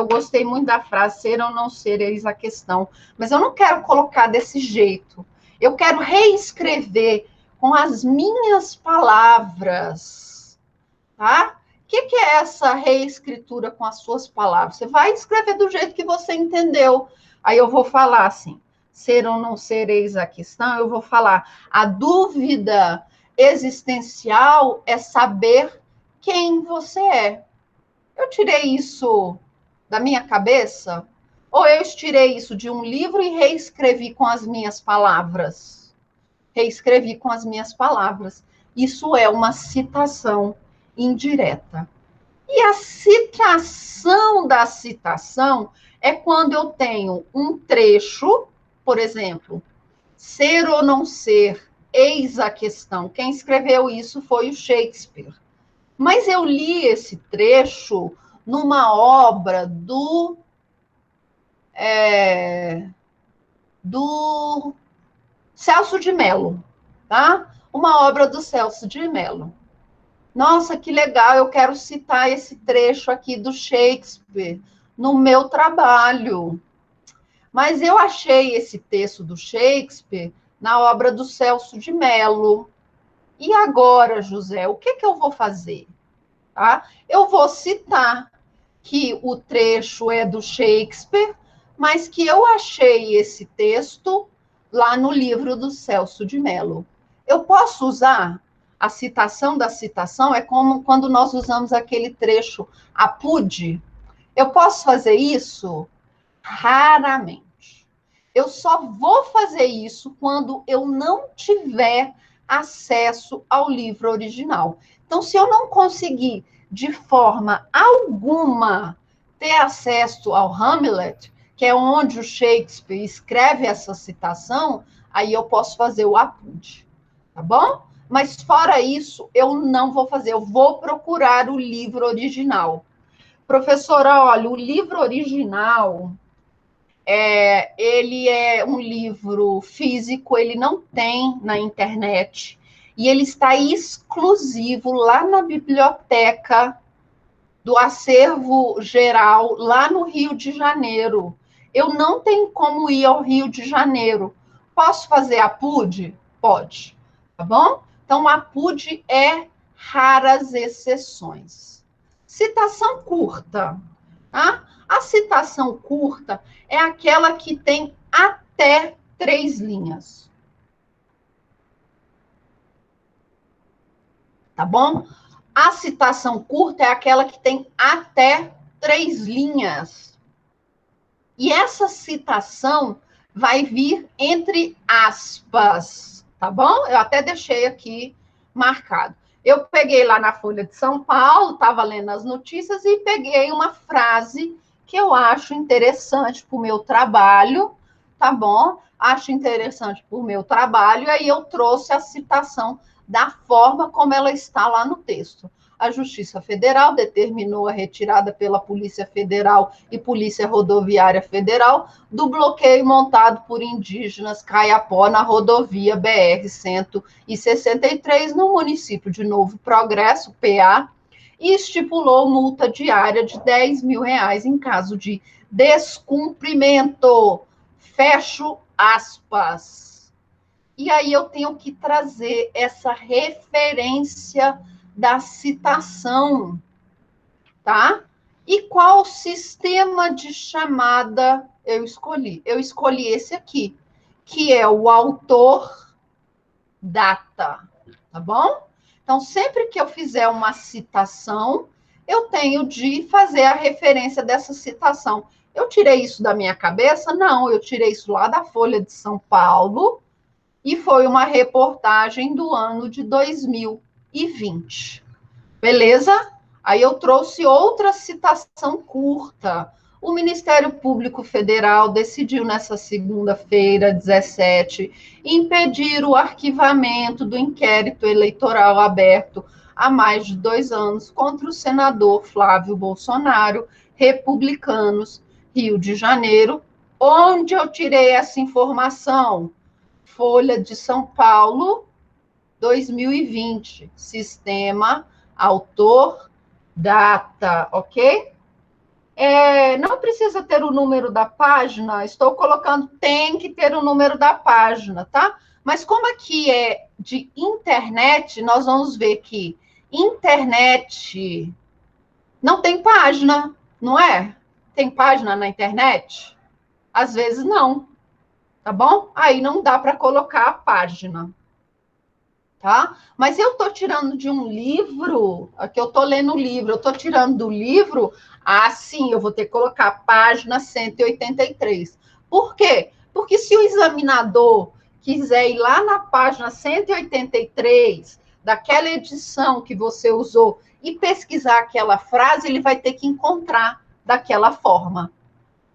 Speaker 1: gostei muito da frase, ser ou não ser, eis a questão, mas eu não quero colocar desse jeito. Eu quero reescrever com as minhas palavras, tá? O que é essa reescritura com as suas palavras? Você vai escrever do jeito que você entendeu. Aí eu vou falar assim, ser ou não ser eis a questão, eu vou falar, a dúvida existencial é saber quem você é. Eu tirei isso da minha cabeça? Ou eu tirei isso de um livro e reescrevi com as minhas palavras? Reescrevi com as minhas palavras. Isso é uma citação indireta. E a citação da citação é quando eu tenho um trecho, por exemplo, ser ou não ser, eis a questão. Quem escreveu isso foi o Shakespeare. Mas eu li esse trecho numa obra do Celso de Mello, tá? Uma obra do Celso de Mello. Nossa, que legal, eu quero citar esse trecho aqui do Shakespeare no meu trabalho. Mas eu achei esse texto do Shakespeare na obra do Celso de Mello. E agora, José, o que eu vou fazer? Tá? Eu vou citar que o trecho é do Shakespeare, mas que eu achei esse texto lá no livro do Celso de Mello. Eu posso usar a citação da citação, é como quando nós usamos aquele trecho, apude. Eu posso fazer isso? Raramente. Eu só vou fazer isso quando eu não tiver acesso ao livro original. Então, se eu não conseguir, de forma alguma, ter acesso ao Hamlet, que é onde o Shakespeare escreve essa citação, aí eu posso fazer o apunte, tá bom? Mas fora isso, eu não vou fazer, eu vou procurar o livro original. Professora, olha, o livro original, ele é um livro físico, ele não tem na internet, e ele está exclusivo lá na biblioteca do Acervo Geral, lá no Rio de Janeiro. Eu não tenho como ir ao Rio de Janeiro. Posso fazer a PUD? Pode, tá bom? Então, a PUD é raras exceções. Citação curta, tá? A citação curta é aquela que tem até 3 linhas. Tá bom? A citação curta é aquela que tem até 3 linhas. E essa citação vai vir entre aspas, tá bom? Eu até deixei aqui marcado. Eu peguei lá na Folha de São Paulo, estava lendo as notícias e peguei uma frase que eu acho interessante para o meu trabalho, tá bom? Acho interessante para o meu trabalho, e aí eu trouxe a citação da forma como ela está lá no texto. A Justiça Federal determinou a retirada pela Polícia Federal e Polícia Rodoviária Federal do bloqueio montado por indígenas Caiapó na rodovia BR-163, no município de Novo Progresso, PA, e estipulou multa diária de R$10 mil em caso de descumprimento. Fecho aspas. E aí eu tenho que trazer essa referência da citação, tá? E qual sistema de chamada eu escolhi? Eu escolhi esse aqui, que é o autor data, tá bom? Então, sempre que eu fizer uma citação, eu tenho de fazer a referência dessa citação. Eu tirei isso da minha cabeça? Não, eu tirei isso lá da Folha de São Paulo, e foi uma reportagem do ano de 2020. Beleza? Aí eu trouxe outra citação curta. O Ministério Público Federal decidiu nessa segunda-feira, 17, impedir o arquivamento do inquérito eleitoral aberto há mais de 2 anos contra o senador Flávio Bolsonaro, Republicanos, Rio de Janeiro. Onde eu tirei essa informação? Folha de São Paulo, 2020. Sistema, autor, data, ok? Não precisa ter o número da página, estou colocando, tem que ter o número da página, tá? Mas como aqui é de internet, nós vamos ver que internet não tem página, não é? Tem página na internet? Às vezes não, tá bom? Aí não dá para colocar a página, tá? Mas eu tô tirando de um livro, aqui eu tô lendo o livro, eu tô tirando do livro, sim, eu vou ter que colocar a página 183. Por quê? Porque se o examinador quiser ir lá na página 183 daquela edição que você usou e pesquisar aquela frase, ele vai ter que encontrar daquela forma,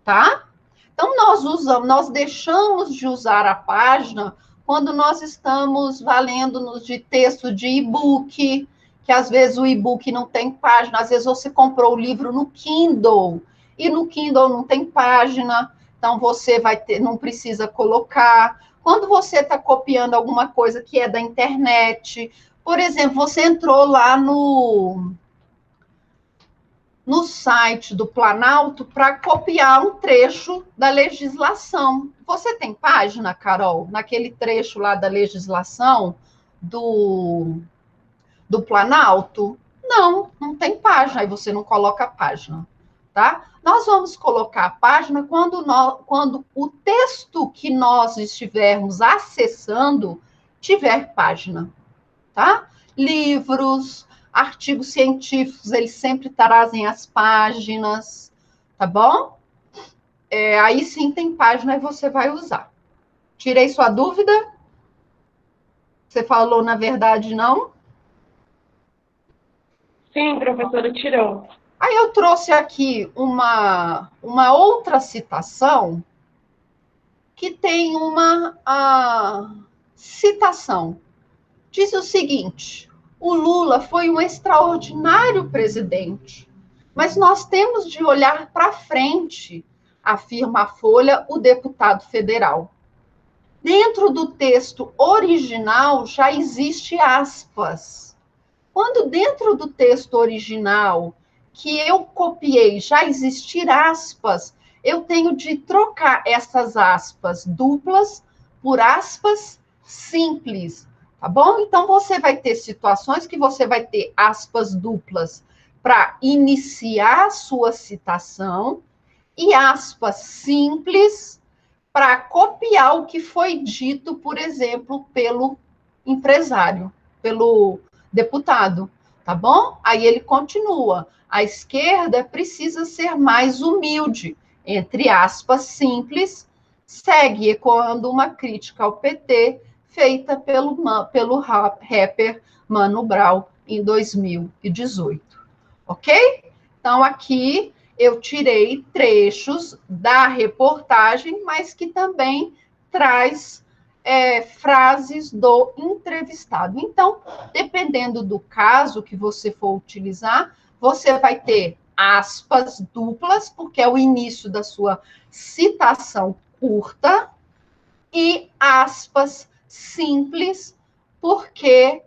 Speaker 1: tá? Então, nós deixamos de usar a página quando nós estamos valendo-nos de texto de e-book, que às vezes o e-book não tem página, às vezes você comprou o livro no Kindle, e no Kindle não tem página, então você vai ter, não precisa colocar. Quando você está copiando alguma coisa que é da internet, por exemplo, você entrou lá no site do Planalto para copiar um trecho da legislação. Você tem página, Carol, naquele trecho lá da legislação do Planalto? Não, não tem página, aí você não coloca a página, tá? Nós vamos colocar a página quando o texto que nós estivermos acessando tiver página, tá? Livros, artigos científicos, eles sempre trazem as páginas, tá bom? Aí sim tem página e você vai usar. Tirei sua dúvida? Você falou, na verdade, não?
Speaker 3: Sim, professora, tirou.
Speaker 1: Aí eu trouxe aqui uma outra citação que tem uma citação. Diz o seguinte: o Lula foi um extraordinário presidente, mas nós temos de olhar para frente, afirma a Folha o deputado federal. Dentro do texto original já existe aspas. Quando dentro do texto original que eu copiei já existir aspas, eu tenho de trocar essas aspas duplas por aspas simples, tá bom? Então, você vai ter situações que você vai ter aspas duplas para iniciar a sua citação e aspas simples para copiar o que foi dito, por exemplo, pelo empresário, pelo deputado, tá bom? Aí ele continua. A esquerda precisa ser mais humilde, entre aspas, simples, segue ecoando uma crítica ao PT feita pelo rapper Mano Brown em 2018. Ok? Então, aqui eu tirei trechos da reportagem, mas que também traz frases do entrevistado. Então, dependendo do caso que você for utilizar, você vai ter aspas duplas, porque é o início da sua citação curta, e aspas simples, porque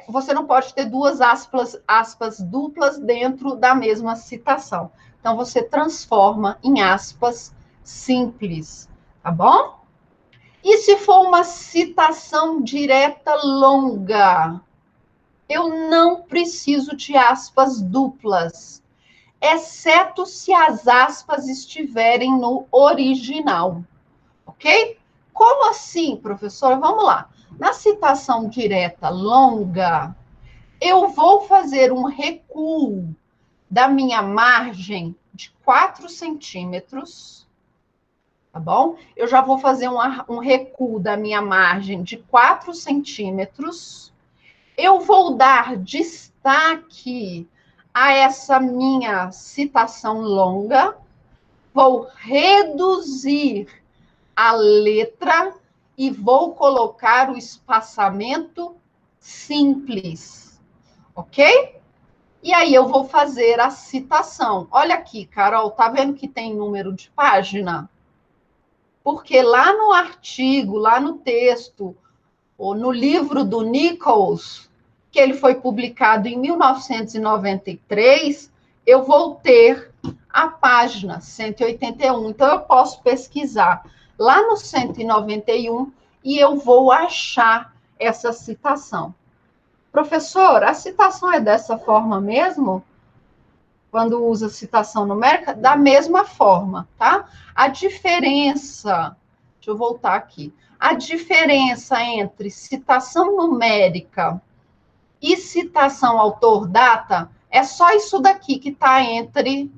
Speaker 1: você não pode ter duas aspas duplas dentro da mesma citação. Então, você transforma em aspas simples, tá bom? E se for uma citação direta longa, eu não preciso de aspas duplas, exceto se as aspas estiverem no original, ok? Como assim, professora? Vamos lá. Na citação direta longa, eu vou fazer um recuo da minha margem de 4 centímetros, tá bom? Eu já vou fazer um recuo da minha margem de 4 centímetros. Eu vou dar destaque a essa minha citação longa, vou reduzir a letra e vou colocar o espaçamento simples, ok? E aí eu vou fazer a citação. Olha aqui, Carol, tá vendo que tem número de página? Porque lá no artigo, lá no texto, ou no livro do Nichols, que ele foi publicado em 1993, eu vou ter a página 181. Então, eu posso pesquisar lá no 191 e eu vou achar essa citação. Professor, a citação é dessa forma mesmo? quando usa citação numérica, da mesma forma, tá? A diferença, deixa eu voltar aqui, a diferença entre citação numérica e citação autor-data é só isso daqui que está entre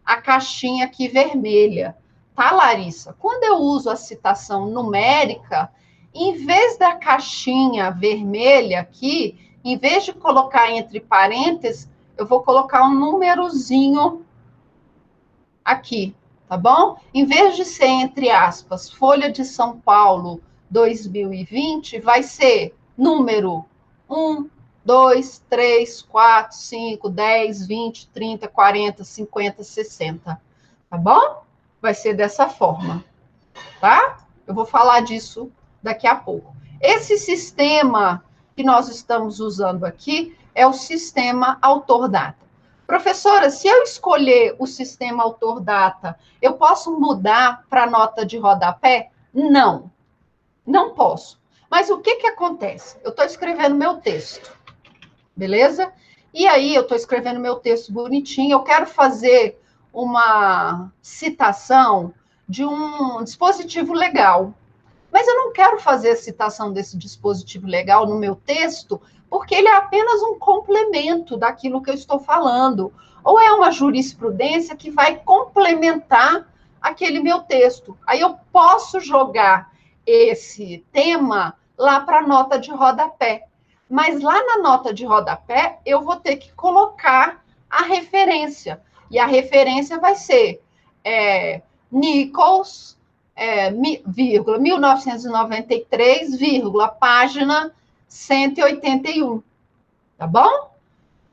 Speaker 1: a caixinha aqui vermelha, tá, Larissa? Quando eu uso a citação numérica, em vez da caixinha vermelha aqui, em vez de colocar entre parênteses, eu vou colocar um númerozinho aqui, tá bom? Em vez de ser, entre aspas, Folha de São Paulo 2020, vai ser número 1, 2, 3, 4, 5, 10, 20, 30, 40, 50, 60. Tá bom? Vai ser dessa forma, tá? Eu vou falar disso daqui a pouco. Esse sistema que nós estamos usando aqui é o sistema autor-data. Professora, se eu escolher o sistema autor-data, eu posso mudar para nota de rodapé? Não, não posso. Mas o que acontece? Eu estou escrevendo meu texto, beleza? E aí eu estou escrevendo meu texto bonitinho, eu quero fazer uma citação de um dispositivo legal. Mas eu não quero fazer a citação desse dispositivo legal no meu texto, porque ele é apenas um complemento daquilo que eu estou falando. Ou é uma jurisprudência que vai complementar aquele meu texto. Aí eu posso jogar esse tema lá para a nota de rodapé. Mas lá na nota de rodapé, eu vou ter que colocar a referência. E a referência vai ser Nichols, 1993, página 181. Tá bom?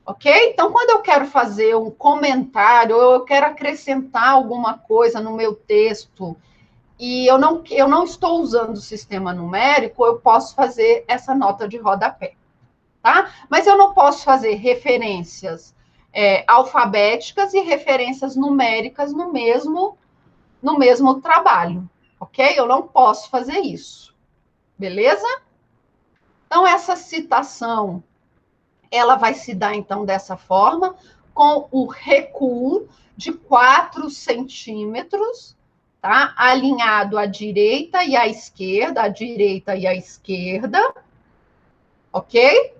Speaker 1: Ok? Então, quando eu quero fazer um comentário, ou eu quero acrescentar alguma coisa no meu texto, e eu não estou usando o sistema numérico, eu posso fazer essa nota de rodapé. Tá? Mas eu não posso fazer referências alfabéticas e referências numéricas no mesmo trabalho, ok? Eu não posso fazer isso, beleza? Então, essa citação, ela vai se dar, então, dessa forma, com o recuo de 4 centímetros, tá? Alinhado à direita e à esquerda, ok?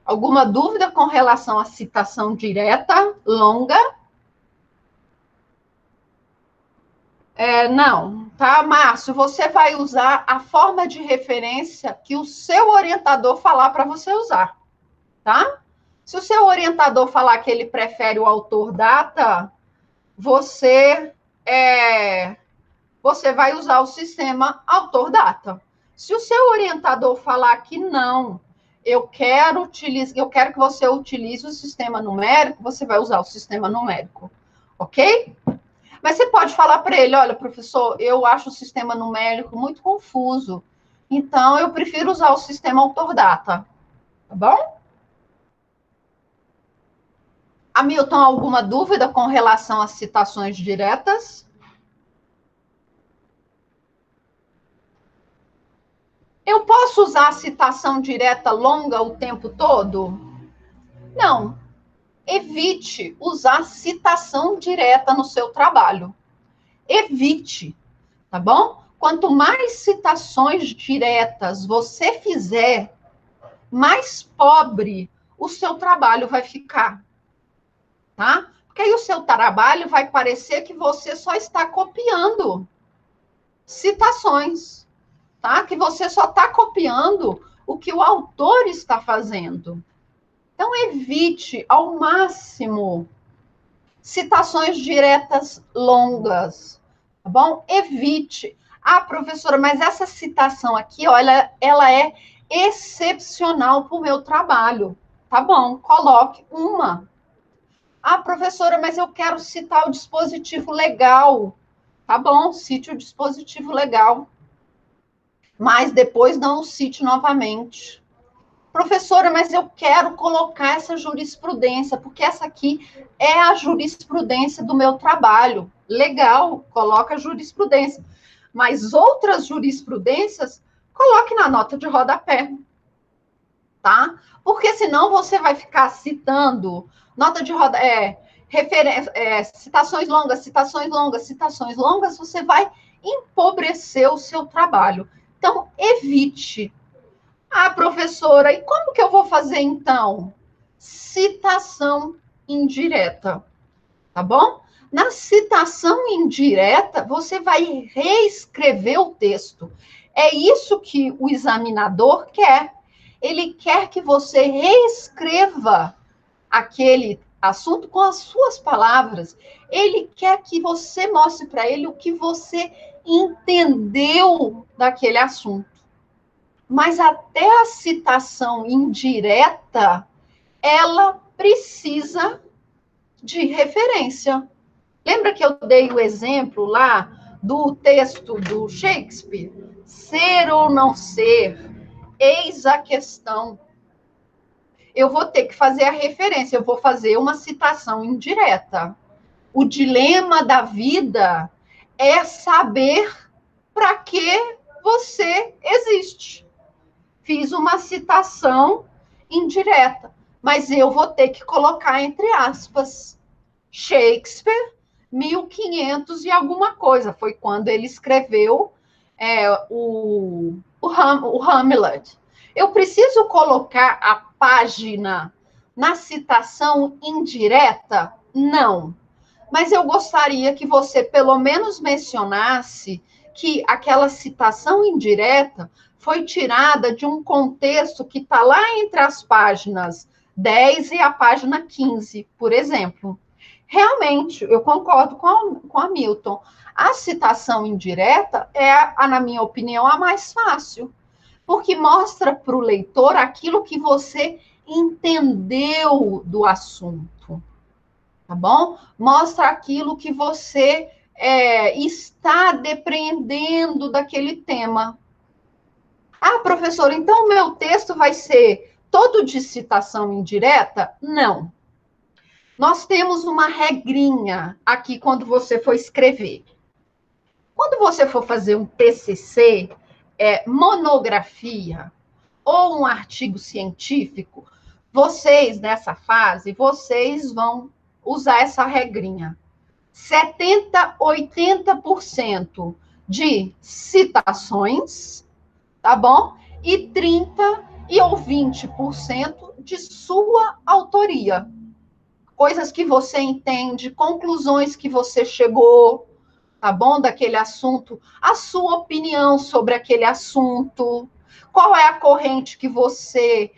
Speaker 1: Alguma dúvida com relação à citação direta, longa? Não, tá, Márcio? Você vai usar a forma de referência que o seu orientador falar para você usar, tá? Se o seu orientador falar que ele prefere o autor-data, você vai usar o sistema autor-data. Se o seu orientador falar que não, eu quero que você utilize o sistema numérico, você vai usar o sistema numérico, ok? Mas você pode falar para ele, olha, professor, eu acho o sistema numérico muito confuso, então eu prefiro usar o sistema autor-data, tá bom? Hamilton, alguma dúvida com relação às citações diretas? Eu posso usar a citação direta longa o tempo todo? Não. Evite usar citação direta no seu trabalho. Evite, tá bom? Quanto mais citações diretas você fizer, mais pobre o seu trabalho vai ficar, tá? Porque aí o seu trabalho vai parecer que você só está copiando citações, tá? Que você só está copiando o que o autor está fazendo. Então, evite ao máximo citações diretas longas, tá bom? Evite. Ah, professora, mas essa citação aqui, olha, ela é excepcional para o meu trabalho. Tá bom, coloque uma. Ah, professora, mas eu quero citar o dispositivo legal. Tá bom, cite o dispositivo legal. Mas depois não o cite novamente. Professora, mas eu quero colocar essa jurisprudência, porque essa aqui é a jurisprudência do meu trabalho. Legal, coloca a jurisprudência. Mas outras jurisprudências, coloque na nota de rodapé, tá? Porque senão você vai ficar citando nota de rodapé. citações longas, citações longas, citações longas, você vai empobrecer o seu trabalho. Então, evite. Ah, professora, e como que eu vou fazer então? Citação indireta, tá bom? Na citação indireta, você vai reescrever o texto. É isso que o examinador quer. Ele quer que você reescreva aquele assunto com as suas palavras. Ele quer que você mostre para ele o que você entendeu daquele assunto. Mas até a citação indireta, ela precisa de referência. Lembra que eu dei o exemplo lá do texto do Shakespeare? Ser ou não ser, eis a questão. Eu vou ter que fazer a referência, eu vou fazer uma citação indireta. O dilema da vida é saber para que você existe. Fiz uma citação indireta, mas eu vou ter que colocar entre aspas. Shakespeare, 1500 e alguma coisa, foi quando ele escreveu o Hamlet. Eu preciso colocar a página na citação indireta? Não. Mas eu gostaria que você pelo menos mencionasse que aquela citação indireta foi tirada de um contexto que está lá entre as páginas 10 e a página 15, por exemplo. Realmente, eu concordo com a Milton. A citação indireta é, na minha opinião, a mais fácil, porque mostra para o leitor aquilo que você entendeu do assunto, tá bom? Mostra aquilo que você está depreendendo daquele tema. Ah, professor, então o meu texto vai ser todo de citação indireta? Não. Nós temos uma regrinha aqui quando você for escrever. Quando você for fazer um TCC, monografia ou um artigo científico, vocês, nessa fase, vocês vão usar essa regrinha. 70%, 80% de citações, tá bom? E 30% ou 20% de sua autoria. Coisas que você entende, conclusões que você chegou, tá bom? Daquele assunto, a sua opinião sobre aquele assunto, qual é a corrente que você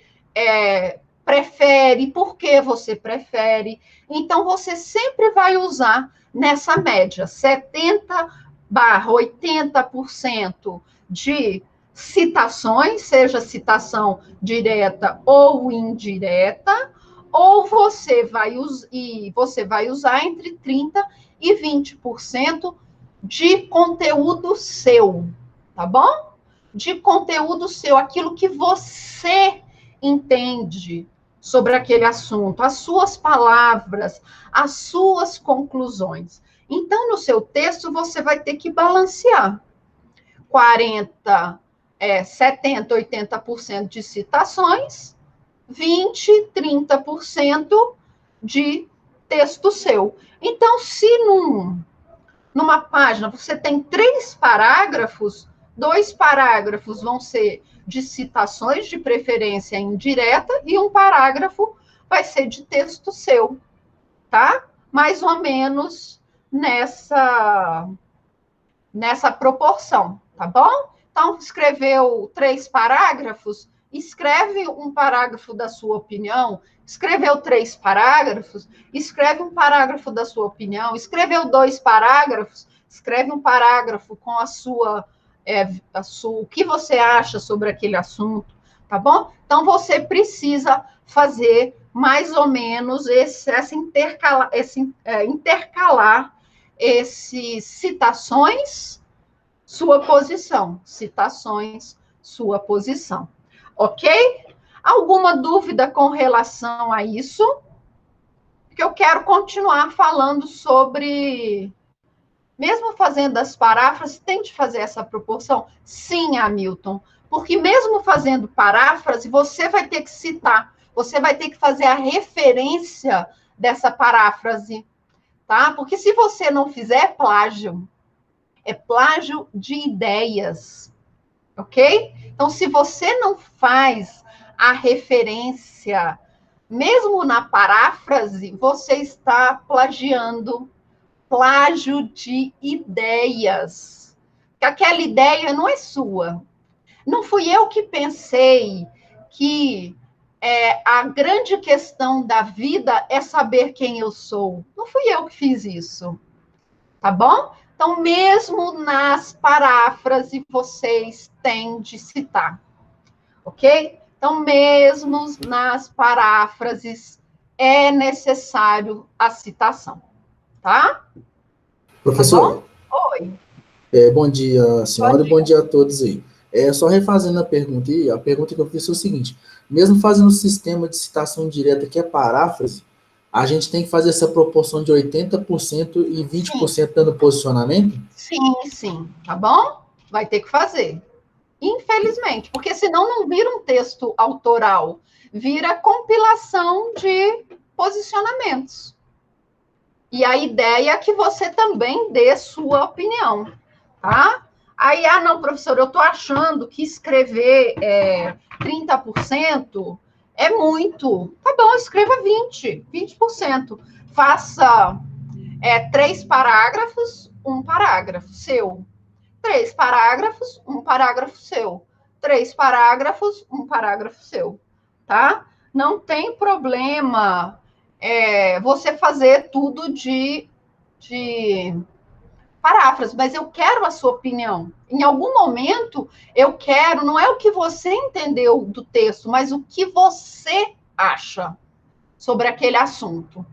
Speaker 1: prefere, por que você prefere. Então, você sempre vai usar nessa média, 70%/80% de citações, seja citação direta ou indireta, ou você vai usar entre 30% e 20% de conteúdo seu, tá bom? De conteúdo seu, aquilo que você entende sobre aquele assunto, as suas palavras, as suas conclusões. Então, no seu texto, você vai ter que balancear 70%, 80% de citações, 20%, 30% de texto seu. Então, se numa página você tem 3 parágrafos, 2 parágrafos vão ser de citações, de preferência indireta, e um parágrafo vai ser de texto seu, tá? Mais ou menos nessa proporção, tá bom? Então, escreveu 3 parágrafos, escreve um parágrafo da sua opinião, escreveu 3 parágrafos, escreve um parágrafo da sua opinião, escreveu 2 parágrafos, escreve um parágrafo com o que você acha sobre aquele assunto, tá bom? Então, você precisa fazer mais ou menos intercalar esses citações, sua posição. Citações, sua posição. Ok? Alguma dúvida com relação a isso? Porque eu quero continuar falando sobre... Mesmo fazendo as paráfrases, tem de fazer essa proporção? Sim, Hamilton. Porque mesmo fazendo paráfrase, você vai ter que citar, você vai ter que fazer a referência dessa paráfrase, tá? Porque se você não fizer é plágio de ideias, ok? Então, se você não faz a referência, mesmo na paráfrase, você está plagiando, plágio de ideias. Que aquela ideia não é sua. Não fui eu que pensei que a grande questão da vida é saber quem eu sou. Não fui eu que fiz isso, tá bom? Então, mesmo nas paráfrases, vocês têm de citar, ok? Então, mesmo nas paráfrases, é necessário a citação, tá?
Speaker 4: Professor,
Speaker 1: Tá bom? Oi.
Speaker 4: bom dia,
Speaker 1: Bom
Speaker 4: senhora, e bom
Speaker 1: dia.
Speaker 4: dia a todos aí. Só refazendo a pergunta, e a pergunta que eu fiz foi o seguinte: mesmo fazendo o sistema de citação direta, que é paráfrase, a gente tem que fazer essa proporção de 80% e
Speaker 1: Sim,
Speaker 4: 20% dando posicionamento?
Speaker 1: sim, tá bom? Vai ter que fazer. Infelizmente, porque senão não vira um texto autoral, vira compilação de posicionamentos. E a ideia é que você também dê sua opinião, tá? Aí, não, professor, eu estou achando que escrever 30% é muito. Tá bom, escreva 20%. Faça 3 parágrafos, um parágrafo seu. 3 parágrafos, um parágrafo seu. 3 parágrafos, um parágrafo seu, tá? Não tem problema você fazer tudo de paráfrase, mas eu quero a sua opinião. Em algum momento, eu quero, não é o que você entendeu do texto, mas o que você acha sobre aquele assunto.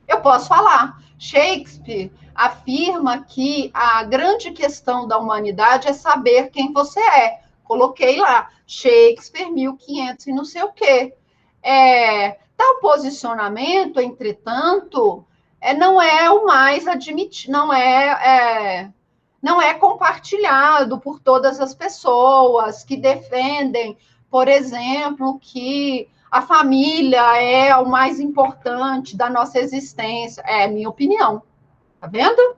Speaker 1: Eu posso falar. Shakespeare afirma que a grande questão da humanidade é saber quem você é. Coloquei lá, Shakespeare, 1500 e não sei o quê. Tal posicionamento, entretanto, não é o mais admitido, não é compartilhado por todas as pessoas que defendem, por exemplo, que a família é o mais importante da nossa existência. É a minha opinião, tá vendo?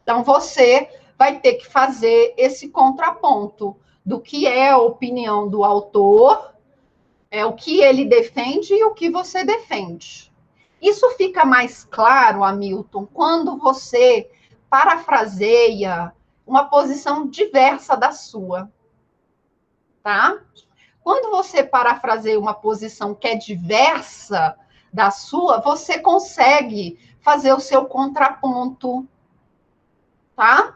Speaker 1: Então, você vai ter que fazer esse contraponto do que é a opinião do autor, o que ele defende e o que você defende. Isso fica mais claro, Hamilton, quando você parafraseia uma posição diversa da sua, tá? Quando você parafraseia uma posição que é diversa da sua, você consegue fazer o seu contraponto, tá?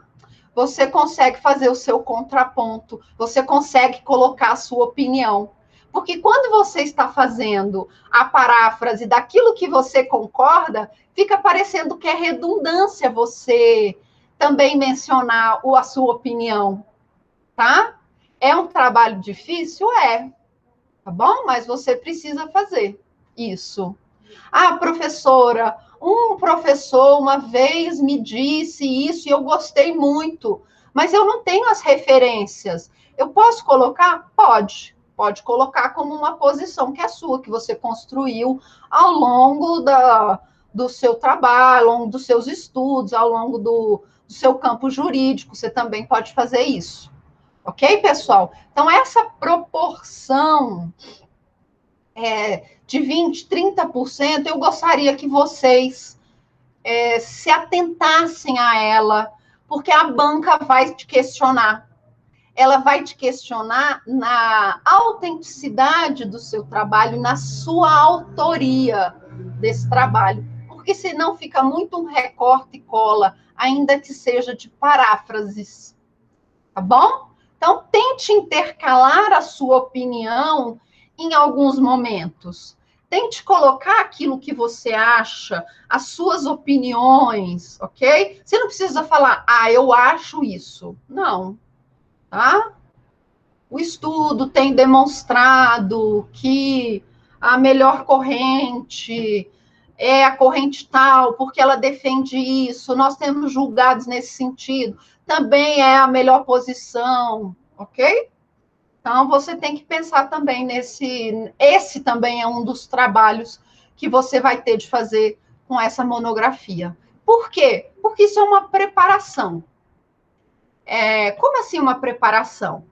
Speaker 1: Você consegue fazer o seu contraponto, você consegue colocar a sua opinião. Porque quando você está fazendo a paráfrase daquilo que você concorda, fica parecendo que é redundância você também mencionar a sua opinião, tá? É um trabalho difícil? Tá bom? Mas você precisa fazer isso. Professora, um professor uma vez me disse isso e eu gostei muito, mas eu não tenho as referências. Eu posso colocar? Pode colocar como uma posição que é sua, que você construiu ao longo do seu trabalho, ao longo dos seus estudos, ao longo do seu campo jurídico. Você também pode fazer isso. Ok, pessoal? Então, essa proporção de 20%, 30%, eu gostaria que vocês se atentassem a ela, porque a banca vai te questionar. Ela vai te questionar na autenticidade do seu trabalho, na sua autoria desse trabalho, porque senão fica muito um recorte e cola, ainda que seja de paráfrases, tá bom? Então, tente intercalar a sua opinião em alguns momentos. Tente colocar aquilo que você acha, as suas opiniões, ok? Você não precisa falar, eu acho isso. Não, tá? O estudo tem demonstrado que a melhor corrente é a corrente tal, porque ela defende isso. Nós temos julgados nesse sentido. Também é a melhor posição, ok? Então, você tem que pensar também esse também é um dos trabalhos que você vai ter de fazer com essa monografia. Por quê? Porque isso é uma preparação. Como assim uma preparação?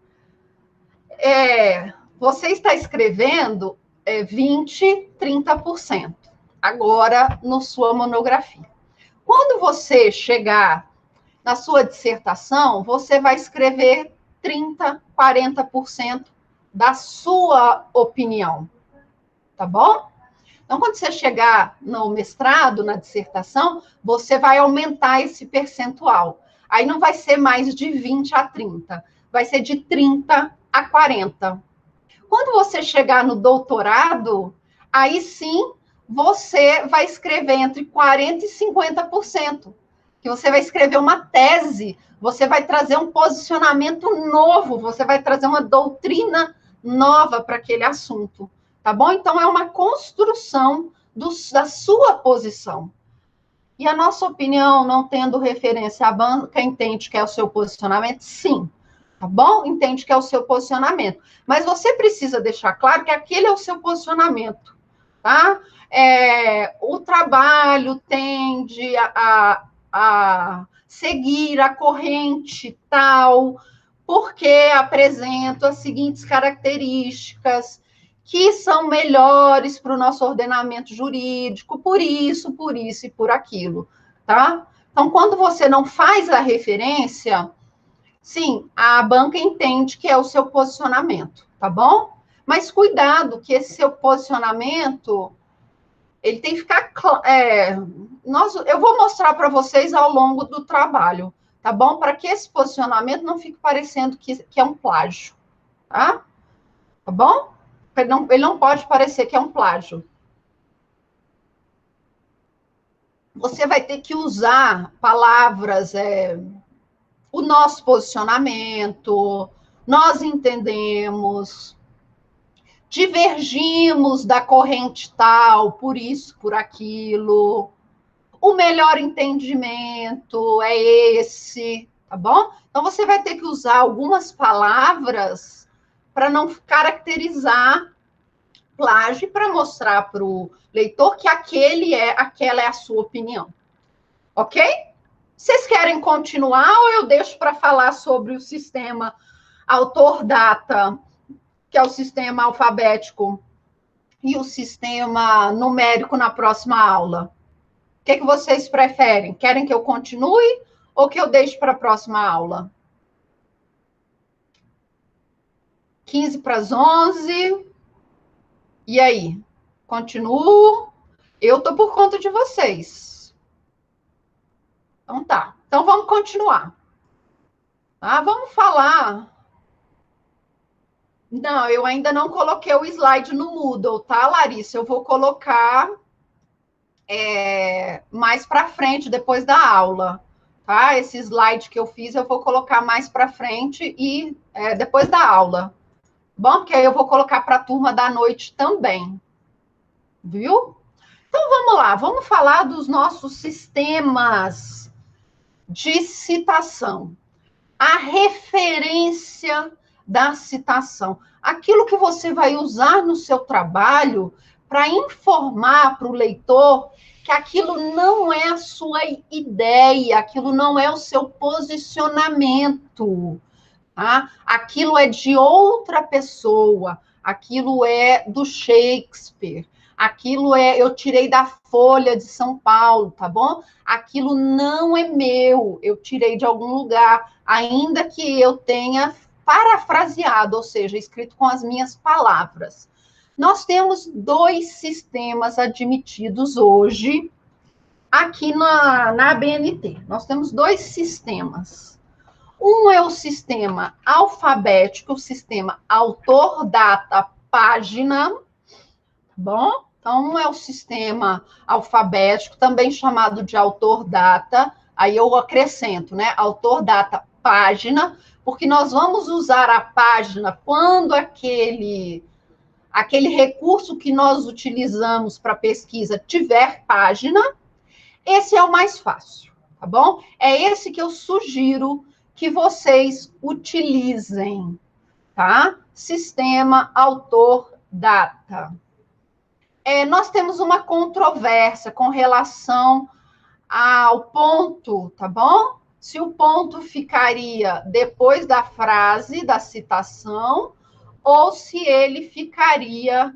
Speaker 1: Você está escrevendo 20%, 30% agora na sua monografia. Quando você chegar na sua dissertação, você vai escrever 30%, 40% da sua opinião, tá bom? Então, quando você chegar no mestrado, na dissertação, você vai aumentar esse percentual. Aí não vai ser mais de 20 a 30, vai ser de 30 a 40. Quando você chegar no doutorado, aí sim você vai escrever entre 40% e 50%, que você vai escrever uma tese, você vai trazer um posicionamento novo, você vai trazer uma doutrina nova para aquele assunto, tá bom? Então, é uma construção da sua posição. E a nossa opinião, não tendo referência à banca, entende que é o seu posicionamento? Sim. Tá bom? Entende que é o seu posicionamento. Mas você precisa deixar claro que aquele é o seu posicionamento, tá? O trabalho tende a seguir a corrente tal, porque apresenta as seguintes características que são melhores para o nosso ordenamento jurídico, por isso e por aquilo, tá? Então, quando você não faz a referência, sim, a banca entende que é o seu posicionamento, tá bom? Mas cuidado, que esse seu posicionamento, ele tem que ficar... eu vou mostrar para vocês ao longo do trabalho, tá bom? Para que esse posicionamento não fique parecendo que é um plágio, tá? Tá bom? Ele não pode parecer que é um plágio. Você vai ter que usar palavras... o nosso posicionamento, nós entendemos, divergimos da corrente tal, por isso, por aquilo, o melhor entendimento é esse, tá bom? Então, você vai ter que usar algumas palavras para não caracterizar plágio, para mostrar para o leitor que aquela é a sua opinião, ok? Vocês querem continuar ou eu deixo para falar sobre o sistema autor-data, que é o sistema alfabético, e o sistema numérico na próxima aula? O que vocês preferem? Querem que eu continue ou que eu deixe para a próxima aula? 15 para as 11. E aí? Continuo? Eu estou por conta de vocês. Então tá. Então vamos continuar. Vamos falar... Não, eu ainda não coloquei o slide no Moodle, tá, Larissa? Eu vou colocar mais para frente, depois da aula, tá? Esse slide que eu fiz, eu vou colocar mais para frente e depois da aula. Bom, porque aí eu vou colocar para a turma da noite também. Viu? Então, vamos lá. Vamos falar dos nossos sistemas de citação. A referência da citação. Aquilo que você vai usar no seu trabalho para informar para o leitor que aquilo não é a sua ideia, aquilo não é o seu posicionamento, tá? Aquilo é de outra pessoa, aquilo é do Shakespeare, aquilo eu tirei da Folha de São Paulo, tá bom? Aquilo não é meu, eu tirei de algum lugar, ainda que eu tenha parafraseado, ou seja, escrito com as minhas palavras. Nós temos 2 sistemas admitidos hoje aqui na ABNT. Nós temos 2 sistemas. Um é o sistema alfabético, o sistema autor, data, página, tá bom? Então, um é o sistema alfabético, também chamado de autor, data, aí eu acrescento, né? Autor, data, página, porque nós vamos usar a página quando aquele recurso que nós utilizamos para pesquisa tiver página. Esse é o mais fácil, tá bom? É esse que eu sugiro que vocês utilizem, tá? Sistema autor-data. nós temos uma controvérsia com relação ao ponto, tá bom? Se o ponto ficaria depois da frase, da citação, ou se ele ficaria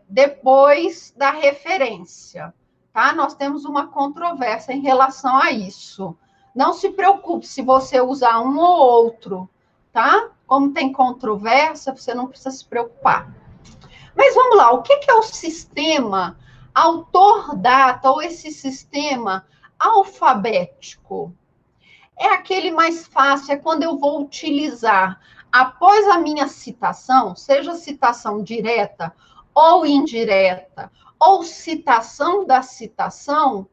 Speaker 1: depois da referência, tá? Nós temos uma controvérsia em relação a isso. Não se preocupe se você usar um ou outro, tá? Como tem controvérsia, você não precisa se preocupar. Mas vamos lá, o que é o sistema autor-data ou esse sistema alfabético? É aquele mais fácil, é quando eu vou utilizar, após a minha citação, seja citação direta ou indireta, ou citação da citação,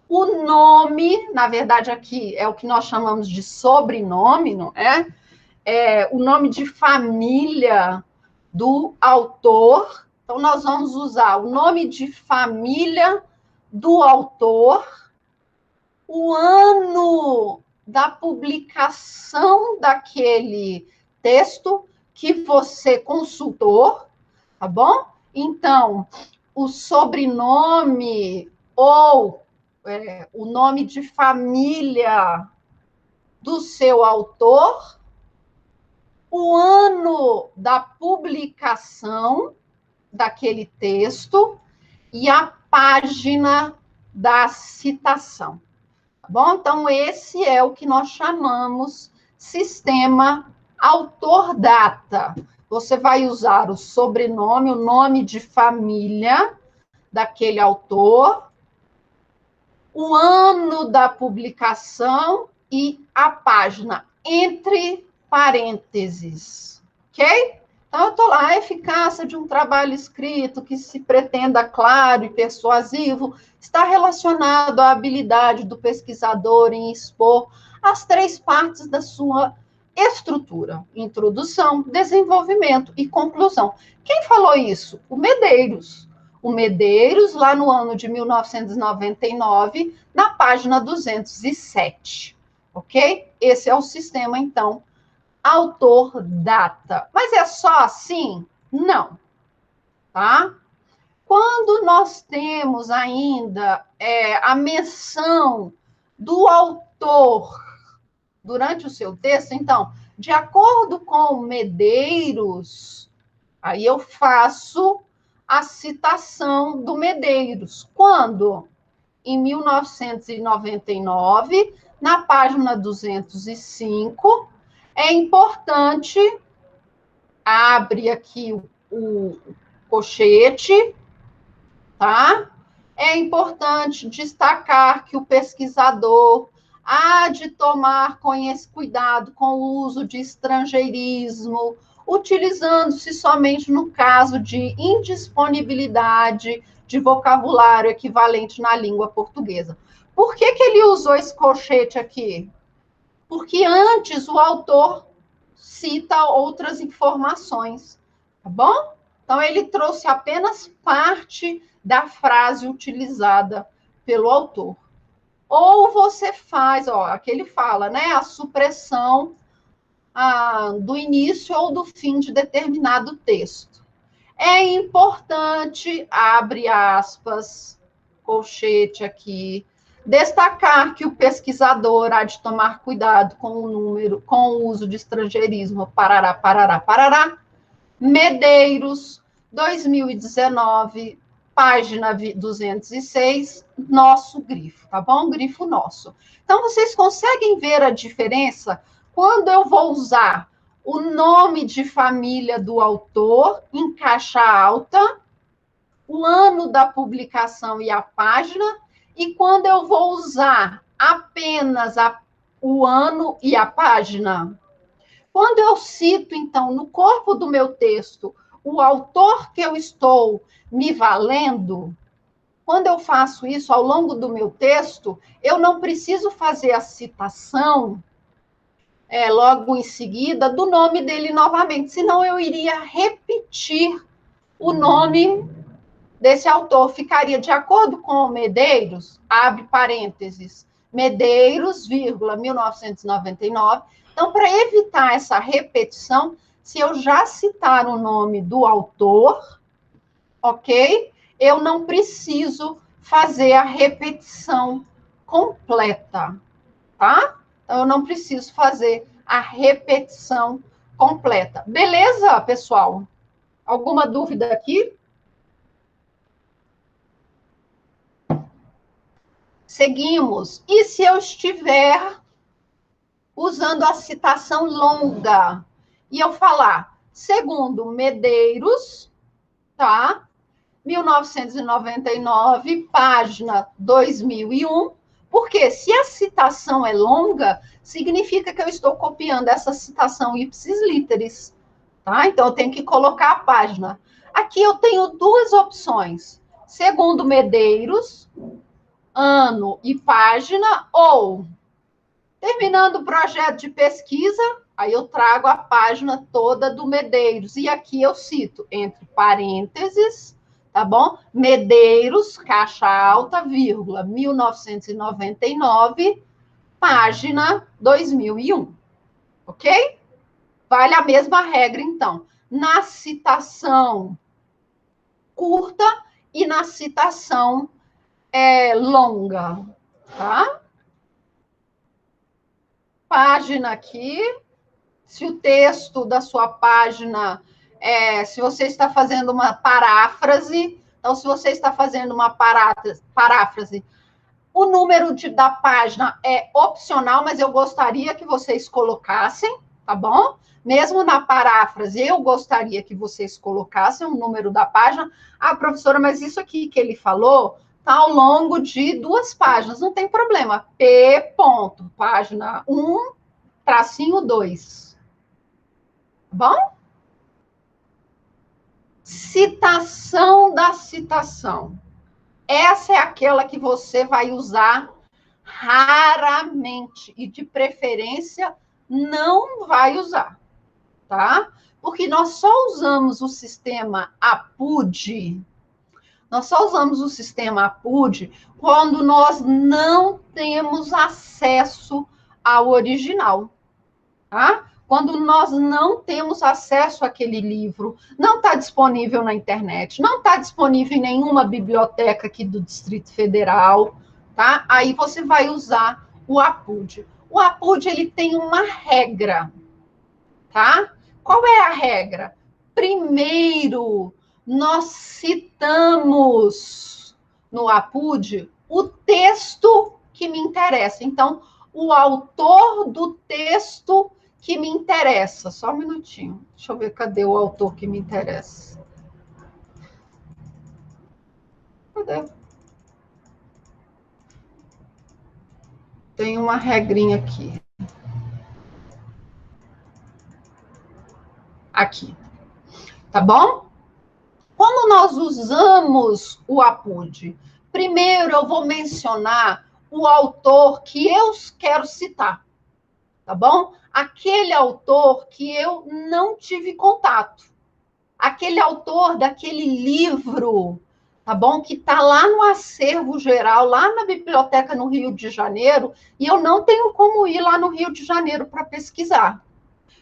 Speaker 1: o nome, na verdade aqui é o que nós chamamos de sobrenome, não é? O nome de família do autor. Então, nós vamos usar o nome de família do autor, o ano da publicação daquele texto que você consultou, tá bom? Então, o sobrenome ou o nome de família do seu autor, o ano da publicação daquele texto e a página da citação. Tá bom? Então, esse é o que nós chamamos sistema autor-data. Você vai usar o sobrenome, o nome de família daquele autor, o ano da publicação e a página, entre parênteses, ok? Então, eu estou lá, a eficácia de um trabalho escrito que se pretenda claro e persuasivo está relacionado à habilidade do pesquisador em expor as 3 partes da sua estrutura: introdução, desenvolvimento e conclusão. Quem falou isso? O Medeiros. O Medeiros, lá no ano de 1999, na página 207, ok? Esse é o sistema, então, autor-data. Mas é só assim? Não, tá? Quando nós temos ainda a menção do autor durante o seu texto, então, de acordo com Medeiros, aí eu faço a citação do Medeiros. Quando? Em 1999, na página 205, é importante, abre aqui o colchete, tá? É importante destacar que o pesquisador há de tomar cuidado com o uso de estrangeirismo, utilizando-se somente no caso de indisponibilidade de vocabulário equivalente na língua portuguesa. Por que ele usou esse colchete aqui? Porque antes o autor cita outras informações, tá bom? Então, ele trouxe apenas parte da frase utilizada pelo autor. Ou você faz, aqui ele fala, né, a supressão do início ou do fim de determinado texto. É importante, abre aspas, colchete aqui, destacar que o pesquisador há de tomar cuidado com o número, com o uso de estrangeirismo, parará, parará, parará. Medeiros, 2019, página 206, nosso grifo, tá bom? Grifo nosso. Então, vocês conseguem ver a diferença quando eu vou usar o nome de família do autor em caixa alta, o ano da publicação e a página, e quando eu vou usar apenas o ano e a página. Quando eu cito, então, no corpo do meu texto, o autor que eu estou me valendo, quando eu faço isso ao longo do meu texto, eu não preciso fazer a citação logo em seguida do nome dele novamente, senão eu iria repetir o nome desse autor. Ficaria de acordo com o Medeiros, abre parênteses, Medeiros, 1999. Então, para evitar essa repetição, se eu já citar o nome do autor, ok? Eu não preciso fazer a repetição completa, tá? Então, eu não preciso fazer a repetição completa. Beleza, pessoal? Alguma dúvida aqui? Seguimos. E se eu estiver usando a citação longa e eu falar, segundo Medeiros, tá? 1999, página 2001, porque se a citação é longa, significa que eu estou copiando essa citação ipsis literis, tá? Então, eu tenho que colocar a página. Aqui eu tenho duas opções. Segundo Medeiros, ano e página, ou terminando o projeto de pesquisa, aí eu trago a página toda do Medeiros. E aqui eu cito, entre parênteses, tá bom? Medeiros, caixa alta, vírgula, 1999, página 2001. Ok? Vale a mesma regra, então. Na citação curta e na citação longa, tá? Página aqui. Se o texto da sua página, se você está fazendo uma paráfrase, então, se você está fazendo uma paráfrase, o número da página é opcional, mas eu gostaria que vocês colocassem, tá bom? Mesmo na paráfrase, eu gostaria que vocês colocassem o número da página. Ah, professora, mas isso aqui que ele falou está ao longo de 2 páginas, não tem problema. P. Ponto, página 1, tracinho 2. Tá bom? Citação da citação. Essa é aquela que você vai usar raramente e, de preferência, não vai usar, tá? Porque nós só usamos o sistema APUD, quando nós não temos acesso ao original, tá? Quando nós não temos acesso àquele livro, não está disponível na internet, não está disponível em nenhuma biblioteca aqui do Distrito Federal, tá? Aí você vai usar o APUD. O APUD, ele tem uma regra, tá? Qual é a regra? Primeiro, nós citamos no APUD o texto que me interessa. Então, o autor do texto que me interessa. Só um minutinho. Deixa eu ver, cadê o autor que me interessa? Cadê? Tem uma regrinha aqui. Aqui. Tá bom? Como nós usamos o APUD? Primeiro, eu vou mencionar o autor que eu quero citar. Tá bom? Aquele autor que eu não tive contato. Aquele autor daquele livro, tá bom? Que está lá no acervo geral, lá na biblioteca no Rio de Janeiro, e eu não tenho como ir lá no Rio de Janeiro para pesquisar.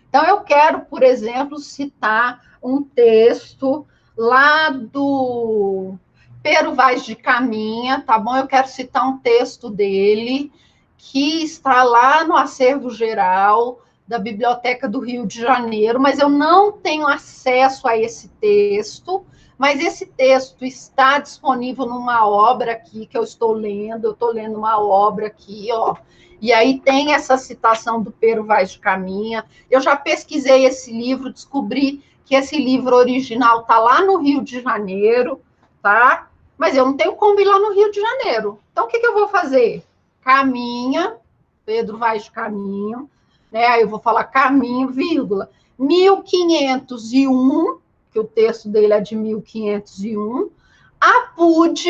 Speaker 1: Então, eu quero, por exemplo, citar um texto lá do Pero Vaz de Caminha, tá bom? Eu quero citar um texto dele, que está lá no acervo geral da Biblioteca do Rio de Janeiro, mas eu não tenho acesso a esse texto, mas esse texto está disponível numa obra aqui que eu estou lendo uma obra aqui, ó, e aí tem essa citação do Pero Vaz de Caminha. Eu já pesquisei esse livro, descobri que esse livro original está lá no Rio de Janeiro, tá? Mas eu não tenho como ir lá no Rio de Janeiro. Então, o que eu vou fazer? Caminha, Pedro Vaz de Caminho, né? Aí eu vou falar caminho, vírgula, 1501, que o texto dele é de 1501, APUD,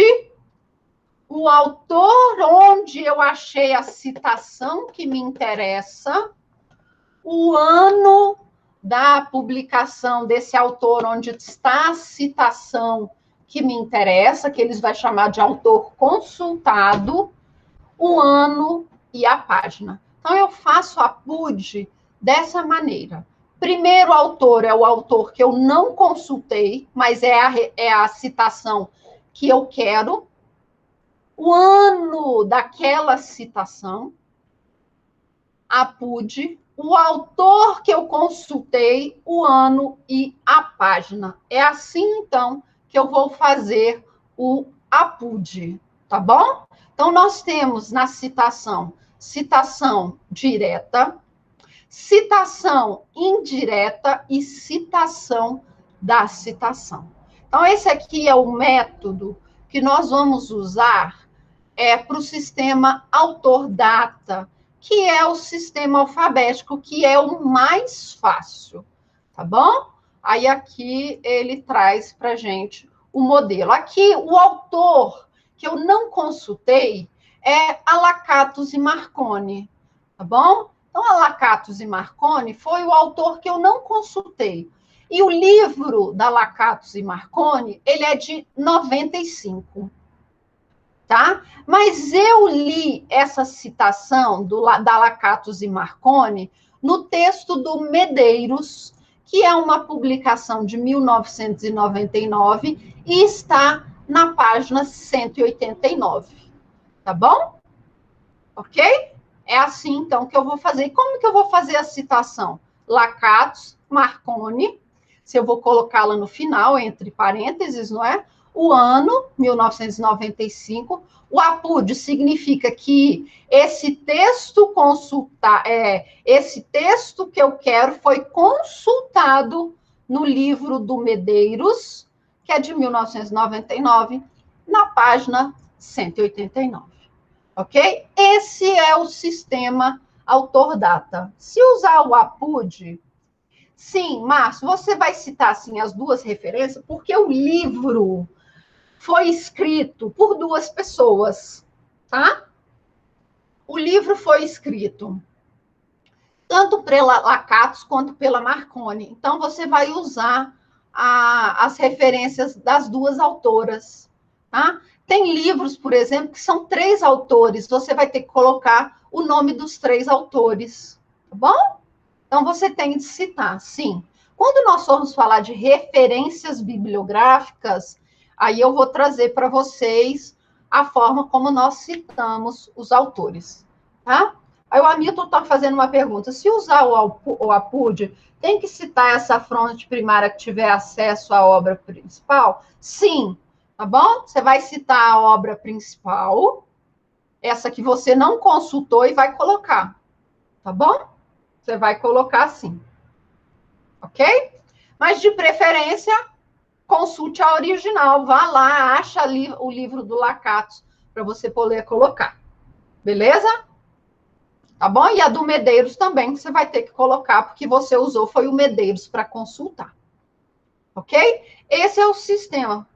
Speaker 1: o autor onde eu achei a citação que me interessa, o ano da publicação desse autor onde está a citação que me interessa, que eles vão chamar de autor consultado, o ano e a página. Então, eu faço a APUD dessa maneira. Primeiro autor é o autor que eu não consultei, mas é a citação que eu quero. O ano daquela citação, a PUD, o autor que eu consultei, o ano e a página. É assim, então, que eu vou fazer o APUD, tá bom? Então, nós temos na citação, citação direta, citação indireta e citação da citação. Então, esse aqui é o método que nós vamos usar para o sistema autor-data, que é o sistema alfabético, que é o mais fácil, tá bom? Aí aqui ele traz para a gente o modelo. Aqui, o autor que eu não consultei é Alacatus e Marconi, tá bom? Então, Alacatus e Marconi foi o autor que eu não consultei. E o livro da Alacatus e Marconi, ele é de 95. Tá? Mas eu li essa citação da Alacatus e Marconi no texto do Medeiros, que é uma publicação de 1999 e está na página 189. Tá bom? Ok? É assim, então, que eu vou fazer. E como que eu vou fazer a citação? Alacatus, Marconi, se eu vou colocá-la no final, entre parênteses, não é? O ano, 1995, o APUD significa que esse texto esse texto que eu quero foi consultado no livro do Medeiros, que é de 1999, na página 189. Ok? Esse é o sistema autor-data. Se usar o APUD, sim, Márcio, você vai citar assim, as duas referências, porque o livro foi escrito por duas pessoas, tá? O livro foi escrito tanto pela Alacatus quanto pela Marconi. Então, você vai usar as referências das duas autoras, tá? Tem livros, por exemplo, que são 3 autores. Você vai ter que colocar o nome dos 3 autores, tá bom? Então, você tem de citar, sim. Quando nós formos falar de referências bibliográficas, aí eu vou trazer para vocês a forma como nós citamos os autores, tá? Aí o Hamilton está fazendo uma pergunta. Se usar o APUD, tem que citar essa fonte primária que tiver acesso à obra principal? Sim, tá bom? Você vai citar a obra principal, essa que você não consultou e vai colocar, tá bom? Você vai colocar assim, ok? Mas, de preferência, consulte a original. Vá lá, acha ali o livro do Alacatus para você poder colocar. Beleza? Tá bom? E a do Medeiros também, você vai ter que colocar, porque você usou, foi o Medeiros para consultar. Ok? Esse é o sistema.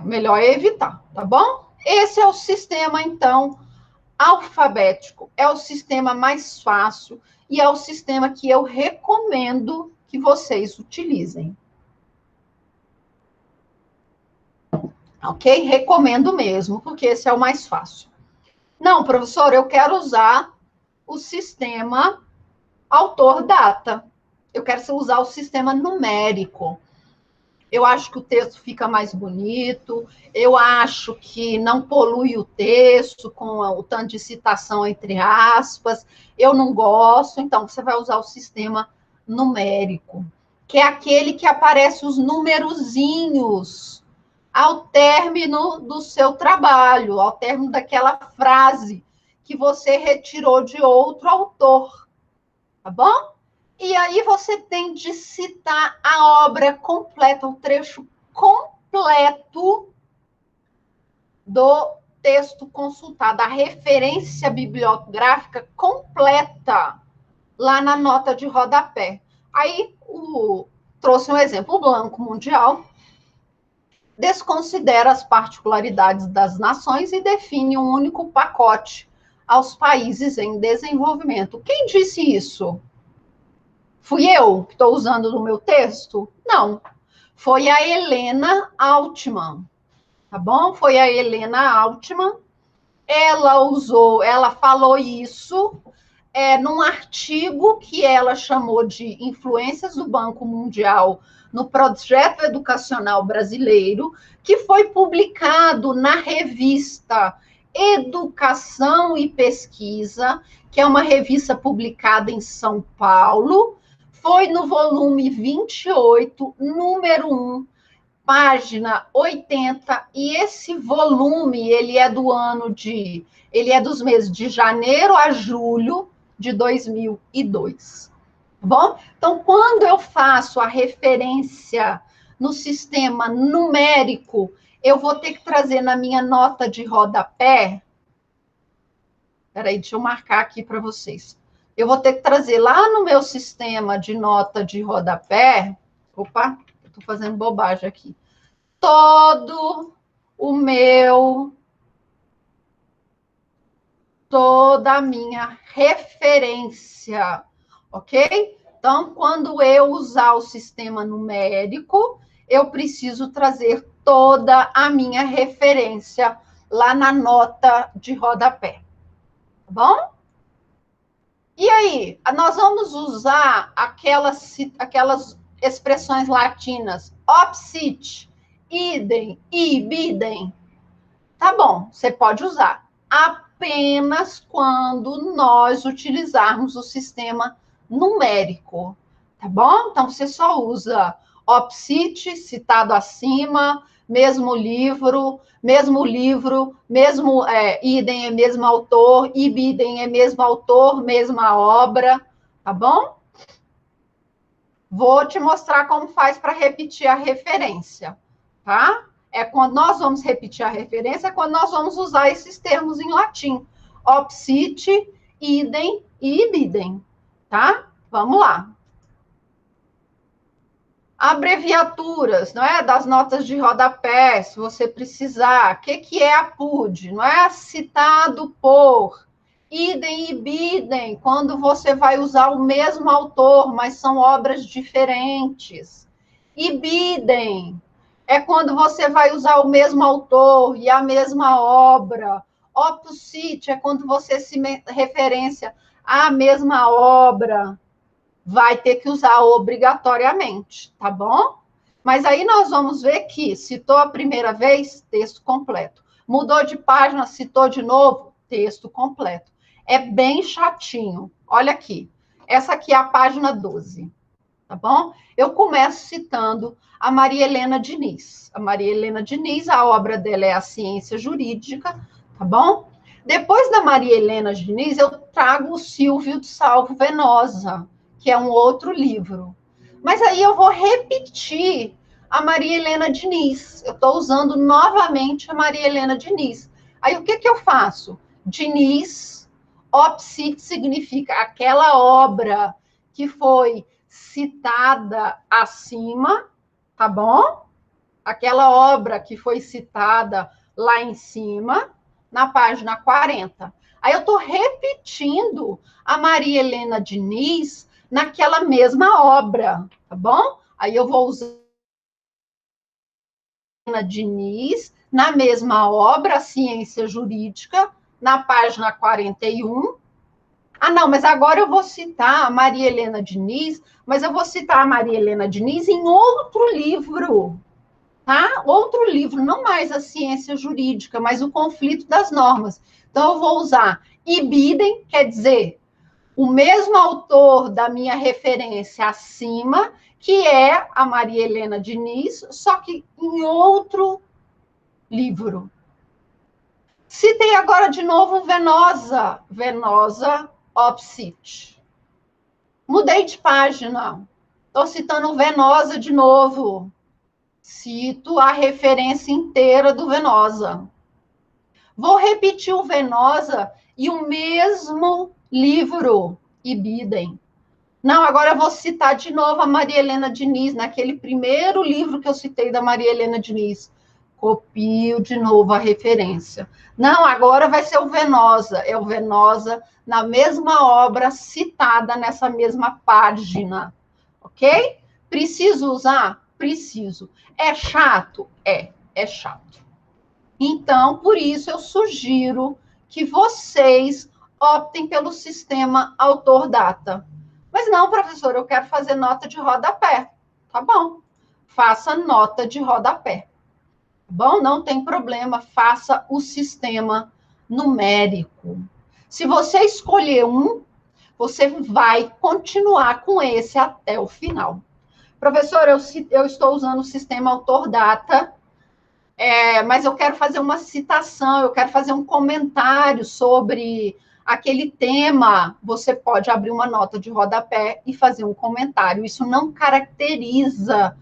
Speaker 1: Melhor é evitar, tá bom? Esse é o sistema, então, alfabético. É o sistema mais fácil e é o sistema que eu recomendo que vocês utilizem. Ok? Recomendo mesmo, porque esse é o mais fácil. Não, professor, eu quero usar o sistema autor-data. Eu quero usar o sistema numérico. Eu acho que o texto fica mais bonito, eu acho que não polui o texto com o tanto de citação entre aspas, eu não gosto, então você vai usar o sistema numérico, que é aquele que aparece os numerozinhos ao término do seu trabalho, ao término daquela frase que você retirou de outro autor, tá bom? E aí você tem de citar a obra completa, o trecho completo do texto consultado, a referência bibliográfica completa lá na nota de rodapé. Aí trouxe um exemplo, o Banco Mundial desconsidera as particularidades das nações e define um único pacote aos países em desenvolvimento. Quem disse isso? Fui eu que estou usando no meu texto? Não. Foi a Helena Altman, tá bom? Foi a Helena Altman. Ela falou isso num artigo que ela chamou de Influências do Banco Mundial no Projeto Educacional Brasileiro, que foi publicado na revista Educação e Pesquisa, que é uma revista publicada em São Paulo, foi no volume 28, número 1, página 80, e esse volume, ele é dos meses de janeiro a julho de 2002. Tá bom? Então, quando eu faço a referência no sistema numérico, eu vou ter que trazer na minha nota de rodapé. Peraí, deixa eu marcar aqui para vocês. Eu vou ter que trazer lá no meu sistema de nota de rodapé. Opa, eu estou fazendo bobagem aqui. Toda a minha referência, ok? Então, quando eu usar o sistema numérico, eu preciso trazer toda a minha referência lá na nota de rodapé. Tá bom? E aí, nós vamos usar aquelas expressões latinas, obsit, idem, ibidem. Tá bom, você pode usar apenas quando nós utilizarmos o sistema numérico, tá bom? Então, você só usa obsit, citado acima, mesmo livro, mesmo idem é mesmo autor, ibidem é mesmo autor, mesma obra, tá bom? Vou te mostrar como faz para repetir a referência, tá? Quando nós vamos repetir a referência, quando nós vamos usar esses termos em latim. Obsit, idem e ibidem, tá? Vamos lá. Abreviaturas, não é? Das notas de rodapé, se você precisar. O que é APUD? Não é? Citado por. Idem e ibidem, quando você vai usar o mesmo autor, mas são obras diferentes. Ibidem é quando você vai usar o mesmo autor e a mesma obra. Opus sit é quando você se referencia à mesma obra. Vai ter que usar obrigatoriamente, tá bom? Mas aí nós vamos ver que citou a primeira vez, texto completo. Mudou de página, citou de novo, texto completo. É bem chatinho. Olha aqui. Essa aqui é a página 12, tá bom? Eu começo citando a Maria Helena Diniz. A Maria Helena Diniz, a obra dela é A Ciência Jurídica, tá bom? Depois da Maria Helena Diniz, eu trago o Silvio de Salvo Venosa, que é um outro livro. Mas aí eu vou repetir a Maria Helena Diniz. Eu estou usando novamente a Maria Helena Diniz. Aí o que eu faço? Diniz, obsit significa aquela obra que foi citada acima, tá bom? Aquela obra que foi citada lá em cima, na página 40. Aí eu estou repetindo a Maria Helena Diniz naquela mesma obra, tá bom? Aí eu vou usar a Diniz na mesma obra, Ciência Jurídica, na página 41. Ah, não, mas agora eu vou citar a Maria Helena Diniz, mas eu vou citar a Maria Helena Diniz em outro livro, tá? Outro livro, não mais a Ciência Jurídica, mas o Conflito das Normas. Então, eu vou usar ibidem, quer dizer, o mesmo autor da minha referência acima, que é a Maria Helena Diniz, só que em outro livro. Citei agora de novo Venosa, obsit. Mudei de página. Estou citando Venosa de novo. Cito a referência inteira do Venosa. Vou repetir o Venosa e o mesmo livro, ibidem. Não, agora eu vou citar de novo a Maria Helena Diniz, naquele primeiro livro que eu citei da Maria Helena Diniz. Copio de novo a referência. Não, agora vai ser o Venosa. É o Venosa na mesma obra citada nessa mesma página. Ok? Preciso usar? Preciso. É chato? É chato. Então, por isso eu sugiro que vocês optem pelo sistema autor-data. Mas não, professor, eu quero fazer nota de rodapé. Tá bom, faça nota de rodapé. Tá bom? Não tem problema, faça o sistema numérico. Se você escolher um, você vai continuar com esse até o final. Professor, eu estou usando o sistema autor-data, mas eu quero fazer uma citação, eu quero fazer um comentário sobre aquele tema. Você pode abrir uma nota de rodapé e fazer um comentário. Isso não caracteriza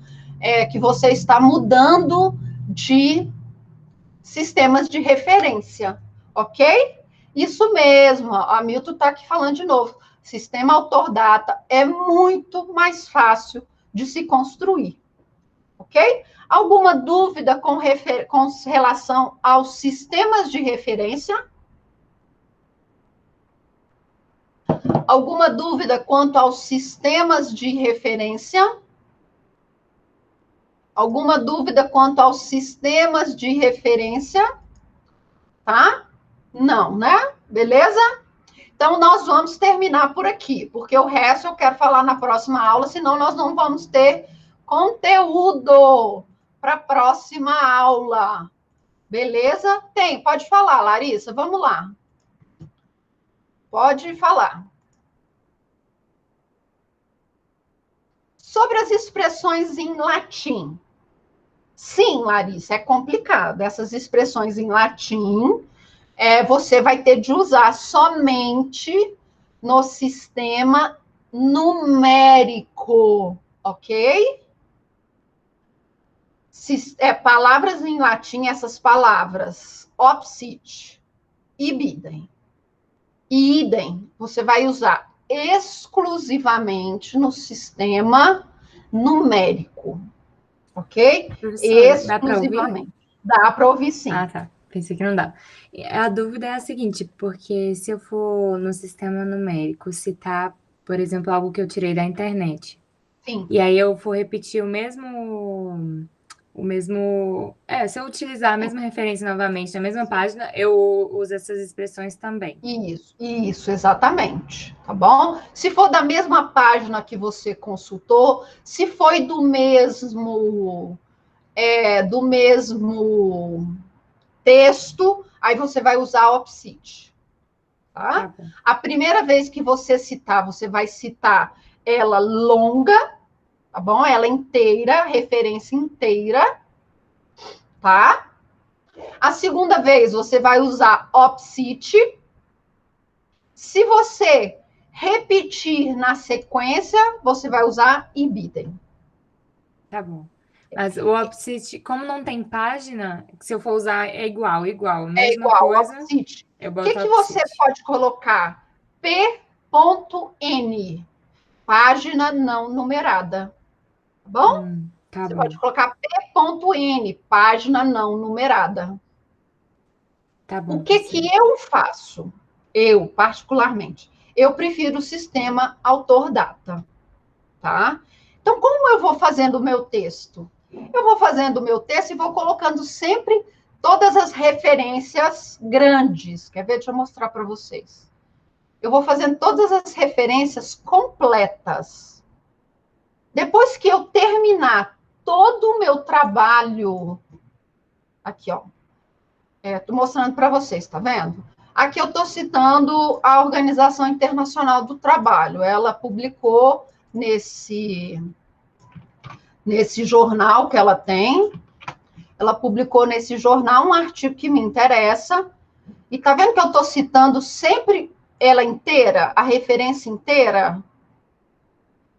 Speaker 1: que você está mudando de sistemas de referência, ok? Isso mesmo, a Milton está aqui falando de novo. Sistema autor-data é muito mais fácil de se construir, ok? Alguma dúvida com relação aos sistemas de referência? Alguma dúvida quanto aos sistemas de referência? Alguma dúvida quanto aos sistemas de referência? Tá? Não, né? Beleza? Então, nós vamos terminar por aqui, porque o resto eu quero falar na próxima aula, senão nós não vamos ter conteúdo para a próxima aula. Beleza? Pode falar, Larissa, vamos lá. Pode falar. Sobre as expressões em latim. Sim, Larissa, é complicado. Essas expressões em latim, você vai ter de usar somente no sistema numérico, ok? Palavras em latim, essas palavras, opsit, ibidem e idem, você vai usar exclusivamente no sistema numérico, ok? Exclusivamente. Dá para ouvir, sim.
Speaker 5: Ah, tá. Pensei que não dá. A dúvida é a seguinte, porque se eu for no sistema numérico citar, por exemplo, algo que eu tirei da internet,
Speaker 1: sim.
Speaker 5: E aí eu for repetir se eu utilizar a mesma referência novamente na mesma página, eu uso essas expressões também.
Speaker 1: Isso, exatamente, tá bom? Se for da mesma página que você consultou, se foi do mesmo texto, aí você vai usar opsit, tá?
Speaker 5: Tá bom.
Speaker 1: A primeira vez que você citar, você vai citar ela longa, tá bom? Ela inteira, referência inteira, tá? A segunda vez, você vai usar opsit. Se você repetir na sequência, você vai usar ibidem.
Speaker 5: Tá bom. Mas o opsit, como não tem página, se eu for usar é igual. Mesma coisa.
Speaker 1: Opsit.
Speaker 5: Eu
Speaker 1: O
Speaker 5: boto
Speaker 1: que você pode colocar? P.N. Página não numerada. Tá bom?
Speaker 5: Tá
Speaker 1: Você
Speaker 5: bom.
Speaker 1: pode colocar P.N. Página não numerada.
Speaker 5: Tá bom.
Speaker 1: O que eu faço? Eu, particularmente, eu prefiro o sistema autor-data, tá? Então, como eu vou fazendo o meu texto? Eu vou fazendo o meu texto e vou colocando sempre todas as referências grandes. Quer ver? Deixa eu mostrar para vocês. Eu vou fazendo todas as referências completas. Depois que eu terminar todo o meu trabalho, aqui, ó. Estou mostrando para vocês, tá vendo? Aqui eu estou citando a Organização Internacional do Trabalho. Ela publicou nesse jornal que ela tem. Ela publicou nesse jornal um artigo que me interessa. E tá vendo que eu estou citando sempre ela inteira, a referência inteira?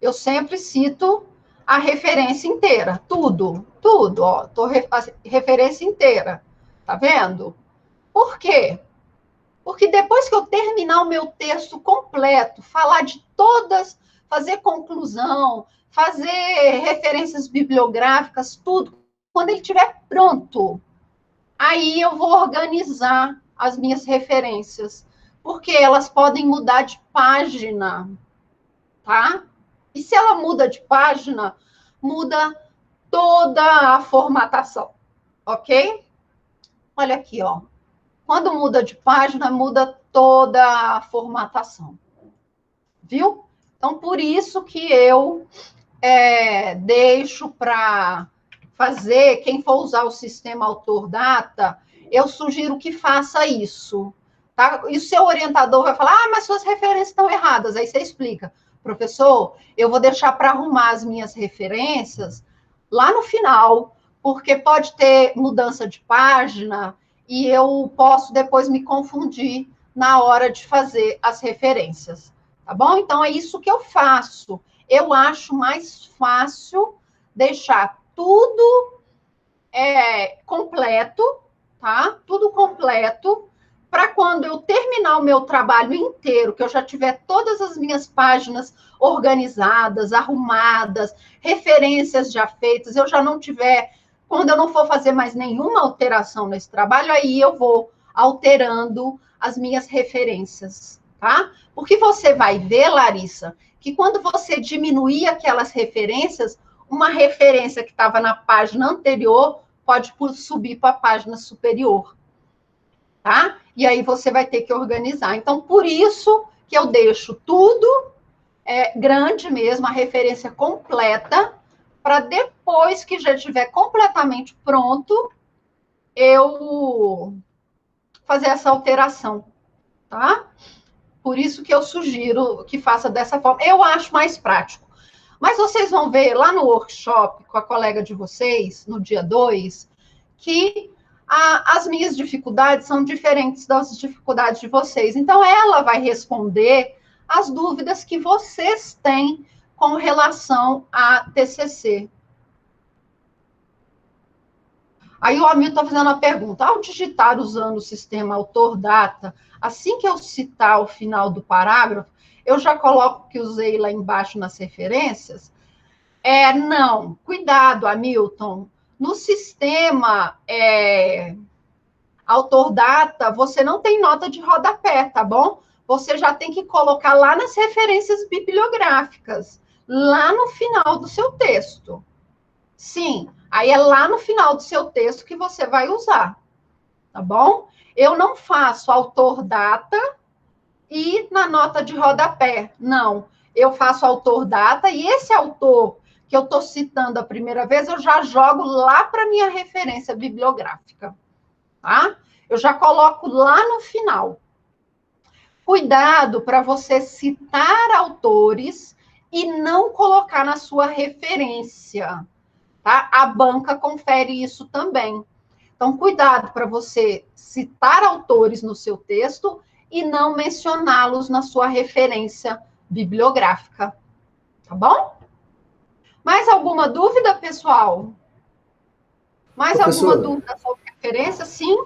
Speaker 1: Eu sempre cito a referência inteira, tudo, ó. Referência inteira. Tá vendo? Por quê? Porque depois que eu terminar o meu texto completo, falar de todas, fazer conclusão, fazer referências bibliográficas, tudo, quando ele estiver pronto, aí eu vou organizar as minhas referências, porque elas podem mudar de página, tá? E se ela muda de página, muda toda a formatação, ok? Olha aqui, ó. Quando muda de página, muda toda a formatação. Viu? Então, por isso que eu deixo para fazer, quem for usar o sistema autor-data, eu sugiro que faça isso. Tá? E o seu orientador vai falar, mas suas referências estão erradas. Aí você explica, professor, eu vou deixar para arrumar as minhas referências lá no final, porque pode ter mudança de página e eu posso depois me confundir na hora de fazer as referências. Tá bom? Então, é isso que eu faço. Eu acho mais fácil deixar tudo completo, tá? Tudo completo, para quando eu terminar o meu trabalho inteiro, que eu já tiver todas as minhas páginas organizadas, arrumadas, referências já feitas, eu já não tiver, quando eu não for fazer mais nenhuma alteração nesse trabalho, aí eu vou alterando as minhas referências, tá? Porque você vai ver, Larissa, que quando você diminuir aquelas referências, uma referência que estava na página anterior pode subir para a página superior, tá? E aí você vai ter que organizar. Então, por isso que eu deixo tudo grande mesmo, a referência completa, para depois que já estiver completamente pronto, eu fazer essa alteração, tá? Por isso que eu sugiro que faça dessa forma. Eu acho mais prático. Mas vocês vão ver lá no workshop com a colega de vocês, no dia 2, que as minhas dificuldades são diferentes das dificuldades de vocês. Então, ela vai responder as dúvidas que vocês têm com relação a TCC. Aí o Hamilton está fazendo uma pergunta. Ao digitar usando o sistema autor-data, assim que eu citar o final do parágrafo, eu já coloco que usei lá embaixo nas referências? Não. Cuidado, Hamilton. No sistema autor-data, você não tem nota de rodapé, tá bom? Você já tem que colocar lá nas referências bibliográficas, lá no final do seu texto. Sim, aí é lá no final do seu texto que você vai usar, tá bom? Eu não faço autor-data e na nota de rodapé, não. Eu faço autor-data e esse autor que eu estou citando a primeira vez, eu já jogo lá para a minha referência bibliográfica, tá? Eu já coloco lá no final. Cuidado para você citar autores e não colocar na sua referência, tá? A banca confere isso também. Então, cuidado para você citar autores no seu texto e não mencioná-los na sua referência bibliográfica. Tá bom? Mais alguma dúvida, pessoal? Mais alguma dúvida sobre referência? Sim?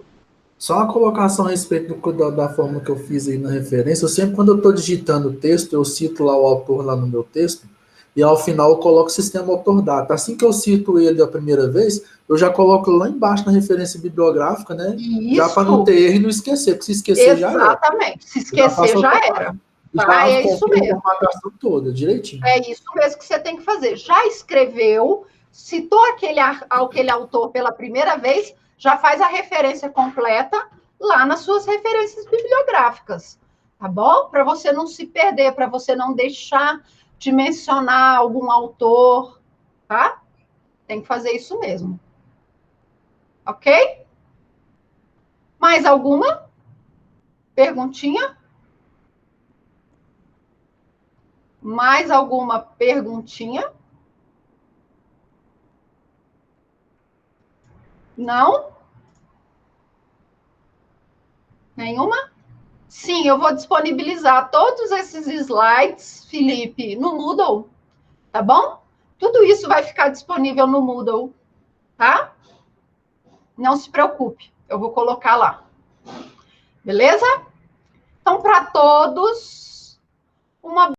Speaker 4: Só uma colocação a respeito da forma que eu fiz aí na referência. Eu sempre, quando eu estou digitando o texto, eu cito lá o autor lá no meu texto, e ao final eu coloco o sistema autor-data. Assim que eu cito ele a primeira vez, eu já coloco lá embaixo na referência bibliográfica, né?
Speaker 1: Isso.
Speaker 4: Já para não ter erro e não esquecer, porque se esquecer já era.
Speaker 1: Exatamente. Se esquecer já era. Tá? É isso mesmo.
Speaker 4: A formatação toda, direitinho.
Speaker 1: É isso mesmo que você tem que fazer. Já escreveu, citou aquele autor pela primeira vez, já faz a referência completa lá nas suas referências bibliográficas, tá bom? Para você não se perder, para você não deixar de mencionar algum autor, tá? Tem que fazer isso mesmo. Ok? Mais alguma perguntinha? Mais alguma perguntinha? Não? Nenhuma? Sim, eu vou disponibilizar todos esses slides, Felipe, no Moodle, tá bom? Tudo isso vai ficar disponível no Moodle, tá? Não se preocupe, eu vou colocar lá. Beleza? Então, para todos, uma